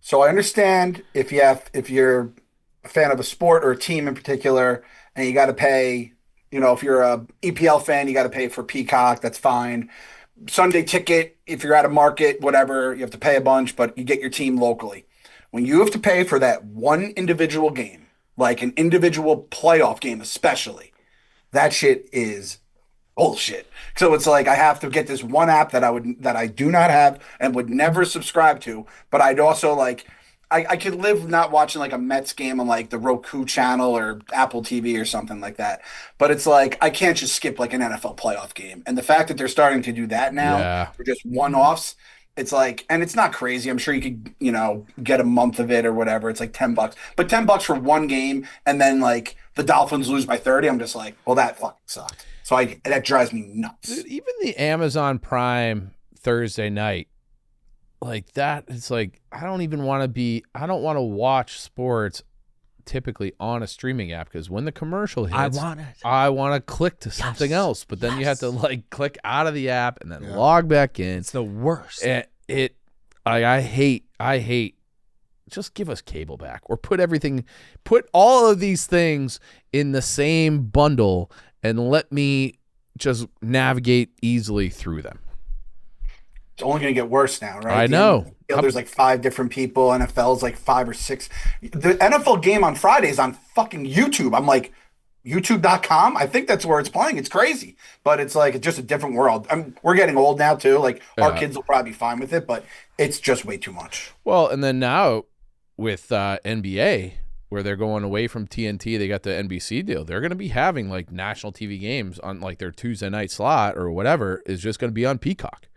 So I understand if you're a fan of a sport or a team in particular, and you got to pay If you're a EPL fan, you got to pay for Peacock. That's fine. Sunday ticket, if you're at a market, whatever, you have to pay a bunch, but you get your team locally. When you have to pay for that one individual game, like an individual playoff game, especially, that shit is bullshit. So it's like I have to get this one app that I do not have and would never subscribe to, but I'd also like I could live not watching like a Mets game on like the Roku channel or Apple TV or something like that. But it's like I can't just skip like an NFL playoff game. And the fact that they're starting to do that now for just one-offs, it's like, and it's not crazy. I'm sure you could, get a month of it or whatever. It's like $10. But $10 for one game and then like the Dolphins lose by 30, I'm just like, well, that fucking sucks. So that drives me nuts. Dude, even the Amazon Prime Thursday night, like that, it's like I don't want to watch sports typically on a streaming app because when the commercial hits, I want to click to something else, but then you have to like click out of the app and then log back in. It's the worst. And I hate. Just give us cable back or put all of these things in the same bundle and let me just navigate easily through them. It's only going to get worse now, right? I know. There's like 5 different people. NFL's like 5 or 6. The NFL game on Friday is on fucking YouTube. I'm like, YouTube.com? I think that's where it's playing. It's crazy. But it's like, it's just a different world. We're getting old now too. Like our kids will probably be fine with it, but it's just way too much. Well, and then now with NBA, where they're going away from TNT, they got the NBC deal. They're going to be having like national TV games on like their Tuesday night slot or whatever is just going to be on Peacock.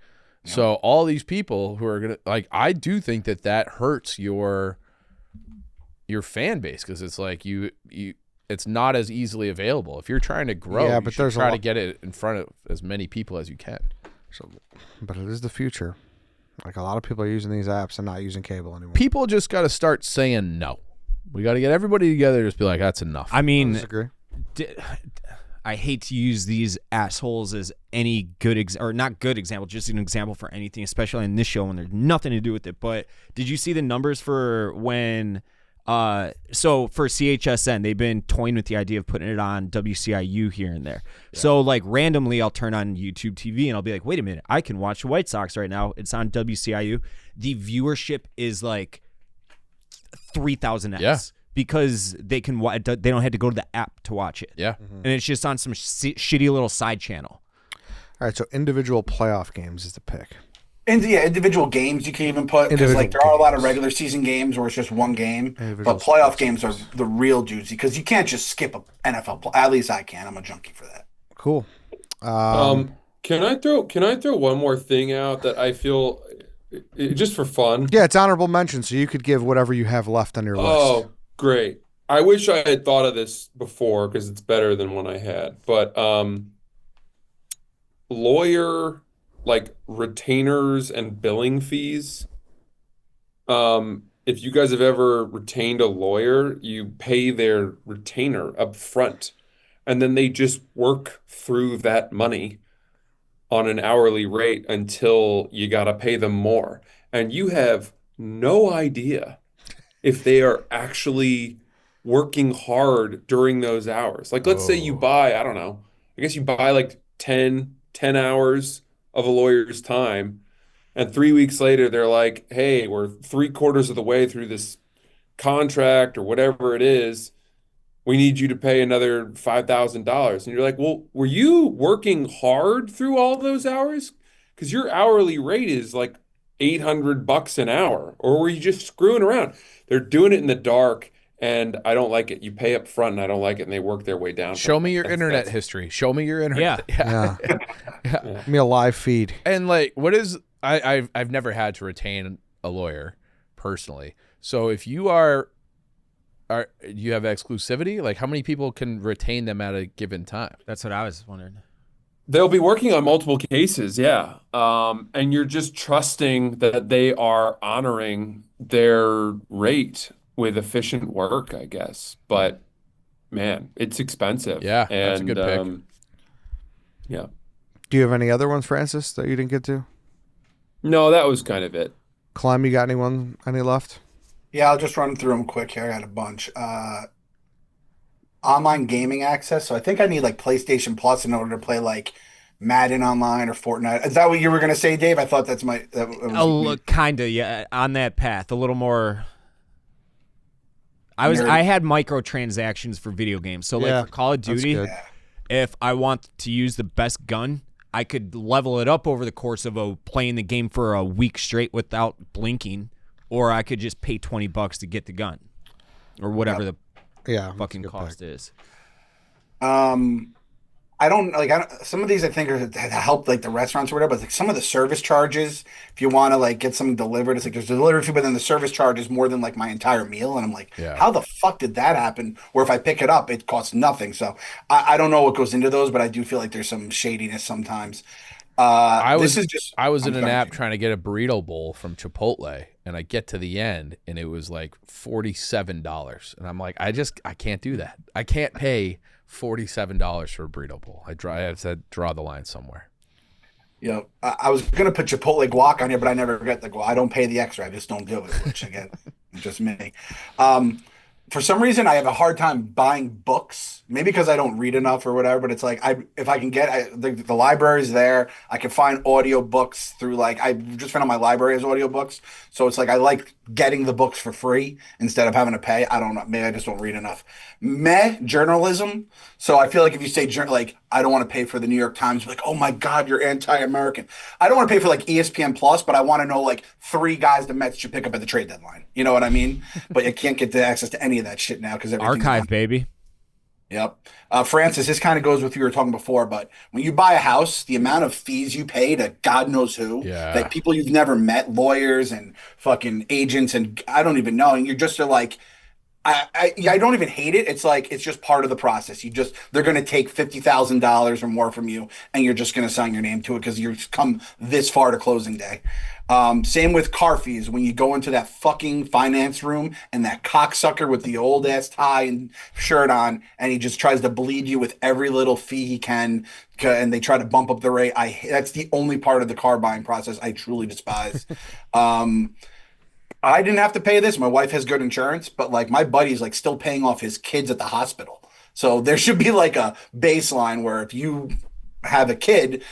So all these people who are going to like, I do think that hurts your fan base because it's like it's not as easily available. If you're trying to grow, but you should try to get it in front of as many people as you can. So, but it is the future. Like a lot of people are using these apps and not using cable anymore. People just got to start saying no. We got to get everybody together and just be like, that's enough. I mean, I disagree. I hate to use these assholes as any good or not good example, just an example for anything, especially in this show when there's nothing to do with it. But did you see the numbers for when? So for CHSN, they've been toying with the idea of putting it on WCIU here and there. Yeah. So like randomly, I'll turn on YouTube TV and I'll be like, wait a minute, I can watch the White Sox right now. It's on WCIU. The viewership is like 3,000x. Yeah. Because they don't have to go to the app to watch it. Yeah. And it's just on some shitty little side channel. All right, so individual playoff games is the pick. And individual games you can even put, because like there are a lot of regular season games where it's just one game, but playoff games are the real juicy because you can't just skip an NFL. At least I can. I'm a junkie for that. Cool. Can I throw one more thing out that I feel just for fun? Yeah, it's honorable mention, so you could give whatever you have left on your list. Oh, great. I wish I had thought of this before because it's better than one I had. But lawyer, like retainers and billing fees. If you guys have ever retained a lawyer, you pay their retainer up front, and then they just work through that money on an hourly rate until you got to pay them more. And you have no idea if they are actually working hard during those hours. Like, let's say you buy, I don't know, I guess you buy like 10 hours of a lawyer's time, and 3 weeks later, they're like, hey, we're 3/4 of the way through this contract or whatever it is. We need you to pay another $5,000. And you're like, well, were you working hard through all those hours? Because your hourly rate is like $800 an hour. Or were you just screwing around? They're doing it in the dark, and I don't like it. You pay up front, and I don't like it, and they work their way down. Show me your internet history. Show me your internet. Yeah. Give me a live feed. And like, what is... I've never had to retain a lawyer personally. So if you you have exclusivity, like how many people can retain them at a given time? That's what I was wondering. They'll be working on multiple cases, yeah. And you're just trusting that they are honoring their rate with efficient work, I guess. But man, it's expensive. Yeah, that's a good pick. Yeah. Do you have any other ones, Francis, that you didn't get to? No, that was kind of it. Clem, you got any left? Yeah, I'll just run through them quick here. I got a bunch. online gaming access, so I think I need like PlayStation Plus in order to play like Madden online or Fortnite. Is that what you were gonna say, Dave? I thought Kinda, yeah, on that path, a little more. Nerd. I had microtransactions for video games, so Yeah, like for Call of that's Duty, good. if I want to use the best gun, I could level it up over the course of playing the game for a week straight without blinking, or I could just pay $20 to get the gun, or whatever the fucking cost is. Some of these I think are to help like the restaurants or whatever, but like some of the service charges, if you want to like get something delivered, it's like there's a delivery fee, but then the service charge is more than like my entire meal. And I'm like, how the fuck did that happen? Or if I pick it up, it costs nothing. So I don't know what goes into those, but I do feel like there's some shadiness sometimes. I was I'm in an sorry. app trying to get a burrito bowl from Chipotle, and I get to the end, and it was like $47, and I'm like, I can't do that. I can't pay $47 for a burrito bowl. I had to draw the line somewhere. I was gonna put Chipotle guac on here, but I never get the guac. I don't pay the extra. I just don't do it, which again, just me. For some reason, I have a hard time buying books. Maybe because I don't read enough or whatever. But it's like if I can get the library's there. I can find audio books through like I just found out my library has audiobooks. So it's like I like getting the books for free instead of having to pay. I don't know. Maybe I just don't read enough. Journalism. So I feel like if you say like I don't want to pay for the New York Times, like oh my God, you're anti-American. I don't want to pay for like ESPN Plus, but I want to know like 3 guys the Mets should pick up at the trade deadline. You know what I mean? But you can't get the access to any of that shit now because Archive, baby. Yep. Francis, this kind of goes with what you were talking before, but when you buy a house, the amount of fees you pay to God knows who, like people you've never met, lawyers and fucking agents, and I don't even know, and you're just like, I don't even hate it. It's like it's just part of the process. They're going to take $50,000 or more from you, and you're just going to sign your name to it because you've come this far to closing day. Same with car fees. When you go into that fucking finance room and that cocksucker with the old ass tie and shirt on, and he just tries to bleed you with every little fee he can, and they try to bump up the rate. That's the only part of the car buying process I truly despise. I didn't have to pay this. My wife has good insurance, but like my buddy's like still paying off his kids at the hospital. So there should be like a baseline where if you have a kid,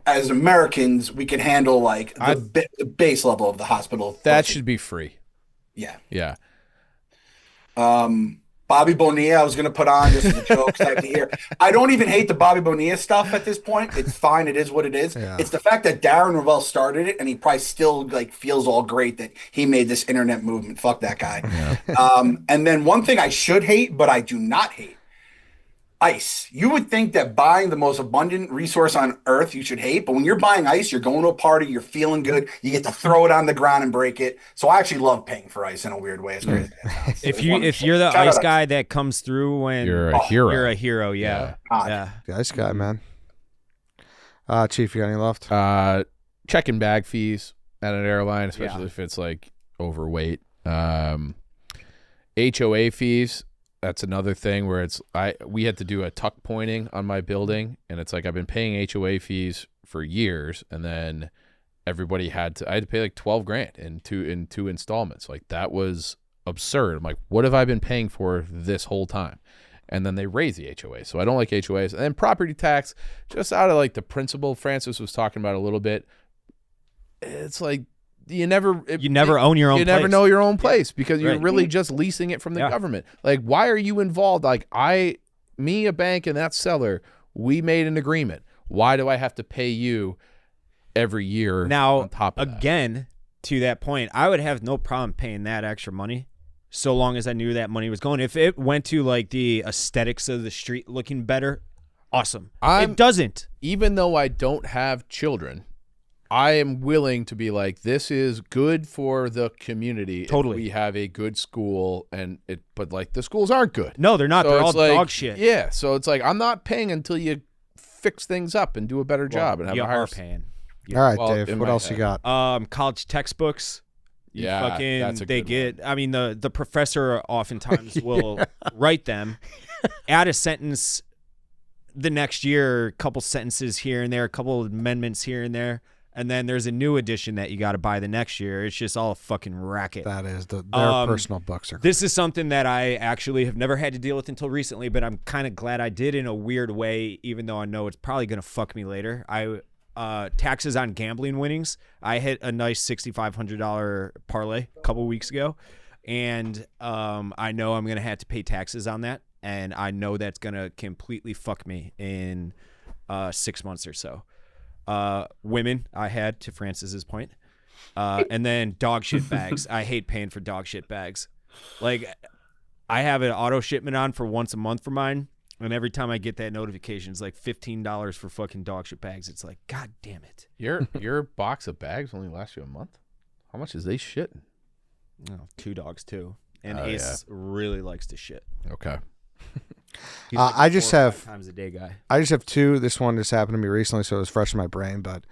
as Americans, we can handle like the base level of the hospital. That should be free. Yeah. Yeah. Bobby Bonilla, I was going to put on just as a joke. I have to hear. I don't even hate the Bobby Bonilla stuff at this point. It's fine. It is what it is. Yeah. It's the fact that Darren Rovell started it, and he probably still like feels all great that he made this internet movement. Fuck that guy. Yeah. And then one thing I should hate, but I do not hate, ice. You would think that buying the most abundant resource on earth you should hate, but when you're buying ice, you're going to a party, you're feeling good, you get to throw it on the ground and break it. So I actually love paying for ice in a weird way. It's crazy. If you're the ice guy that comes through when you're a hero. You're a hero, yeah. The ice guy, man. Chief, you got any left? Checking bag fees at an airline, especially if it's like overweight. HOA fees. That's another thing where we had to do a tuck pointing on my building, and it's like I've been paying HOA fees for years, and then I had to pay like $12,000 in two installments. Like that was absurd. I'm like, what have I been paying for this whole time? And then they raise the HOA, so I don't like HOAs. And then property tax, just out of like the principle Francis was talking about a little bit. It's like you never own your own place. You never know your own place because you're really just leasing it from the government. Like, why are you involved? Like, a bank, and that seller, we made an agreement. Why do I have to pay you every year now, on top of again, to that point, I would have no problem paying that extra money so long as I knew that money was going. If it went to, like, the aesthetics of the street looking better, awesome. It doesn't. Even though I don't have children, I am willing to be like, this is good for the community. Totally. If we have a good school, but like the schools aren't good. No, they're not. So they're all like, dog shit. Yeah. So it's like, I'm not paying until you fix things up and do a better job and have a higher paying. All right, Dave. What else you got? College textbooks. That's a good one. I mean, the professor oftentimes will write them, add a sentence the next year, a couple sentences here and there, a couple of amendments here and there. And then there's a new edition that you got to buy the next year. It's just all a fucking racket. That is their personal books are. This is something that I actually have never had to deal with until recently, but I'm kind of glad I did in a weird way, even though I know it's probably going to fuck me later. Taxes on gambling winnings. I hit a nice $6,500 parlay a couple weeks ago, and I know I'm going to have to pay taxes on that, and I know that's going to completely fuck me in 6 months or so. Women I had, to Francis's point, and then dog shit bags. I hate paying for dog shit bags. Like, I have an auto shipment on for once a month for mine, and every time I get that notification, it's like $15 for fucking dog shit bags. It's like, god damn it. Your box of bags only lasts you a month? How much is they shitting? Oh, 2 dogs too, and Ace really likes to shit. Okay. He's like I just 4 or have 5 times a day guy. I just have 2. This one just happened to me recently, so it was fresh in my brain. But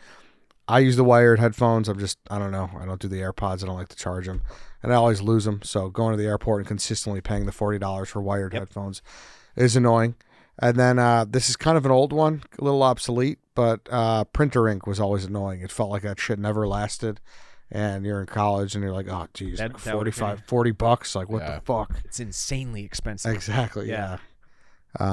I use the wired headphones. I don't know. I don't do the AirPods. I don't like to charge them, and I always lose them. So going to the airport and consistently paying the $40 for wired headphones is annoying. And then this is kind of an old one, a little obsolete, but printer ink was always annoying. It felt like that shit never lasted. And you're in college, and you're like, oh, geez, That $40. Like, what the fuck? It's insanely expensive. Exactly. Yeah.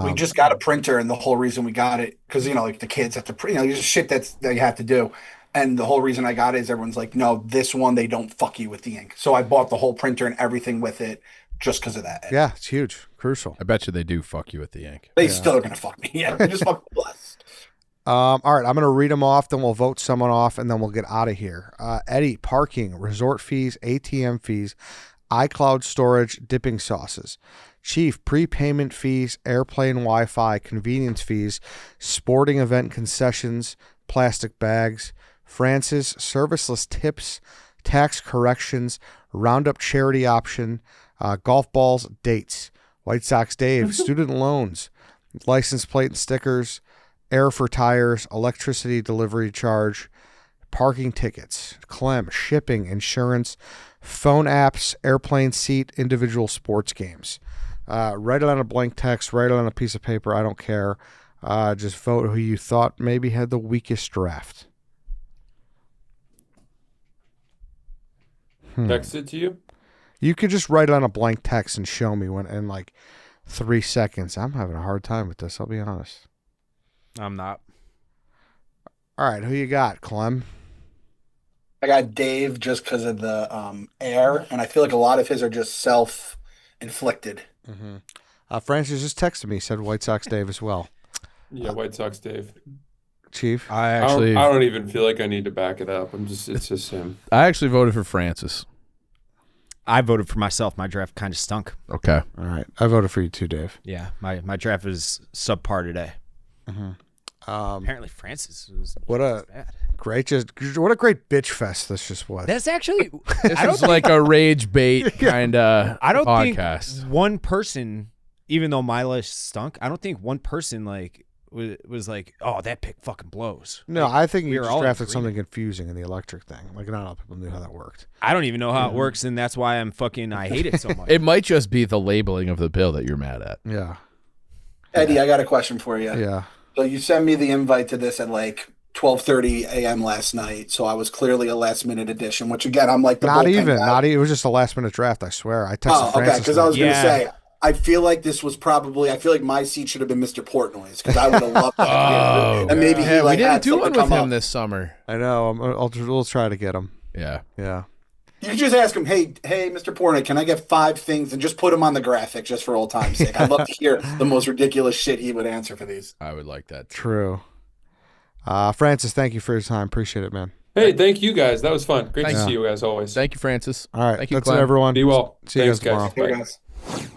We just got a printer, and the whole reason we got it, because, like the kids have to print, there's shit that you have to do. And the whole reason I got it is everyone's like, no, this one, they don't fuck you with the ink. So I bought the whole printer and everything with it just because of that. Yeah, it's huge. Crucial. I bet you they do fuck you with the ink. They still are going to fuck me. Yeah, they just fuck me less. All right, I'm going to read them off, then we'll vote someone off, and then we'll get out of here. Eddie, parking, resort fees, ATM fees, iCloud storage, dipping sauces. Chief, prepayment fees, airplane Wi-Fi, convenience fees, sporting event concessions, plastic bags. Francis, serviceless tips, tax corrections, roundup charity option, golf balls, dates. White Sox Dave, student loans, license plate and stickers, air for tires, electricity delivery charge, parking tickets, Clem, shipping, insurance, phone apps, airplane seat, individual sports games. Write it on a blank text, write it on a piece of paper. I don't care. Just vote who you thought maybe had the weakest draft. Text it to you? You could just write it on a blank text and show me when in like 3 seconds. I'm having a hard time with this, I'll be honest. I'm not. All right, who you got, Clem? I got Dave just because of the air, and I feel like a lot of his are just self-inflicted. Mm-hmm. Francis just texted me, said White Sox Dave as well. Yeah, White Sox Dave. Chief? I don't even feel like I need to back it up. It's just him. I actually voted for Francis. I voted for myself. My draft kind of stunk. Okay. All right. I voted for you too, Dave. Yeah, my draft was subpar today. Mm-hmm. Apparently Francis was what a bad. great bitch fest this just was. That's actually This was like a rage bait kind of I don't podcast. think one person, even though my list stunk, I don't think one person was like, oh, that pick fucking blows. No, Like, I think we you were just all in drafted agreement. something confusing in the electric thing. Like, not a lot of people knew how that worked. I don't even know how it works, and that's why I hate it so much. It might just be the labeling of the bill that you're mad at. Yeah. Eddie, I got a question for you. Yeah. So you sent me the invite to this at like 12:30 a.m. last night, so I was clearly a last-minute addition, which, again, I'm like the Not bullpen even. guy. It was just a last-minute draft, I swear. I texted Oh, okay, Francis. because I was going to Yeah. say, I feel like this was probably, I feel like my seat should have been Mr. Portnoy's, because I would have loved that. And maybe he Yeah, we like didn't had do something one with come him up. this summer. I know. We'll try to get him. Yeah. Yeah. You could just ask him, hey, Mr. Portnoy, can I get 5 things, and just put him on the graphic just for old time's sake. I'd love to hear the most ridiculous shit he would answer for these. I would like that. True. Francis, thank you for your time. Appreciate it, man. Hey, thank you guys. That was fun. Great to Thanks. see you as always. Thank you, Francis. All right. Thank you, that's Clem. it, everyone. Be well. See you Thanks, guys tomorrow. guys. Hey, Bye. guys.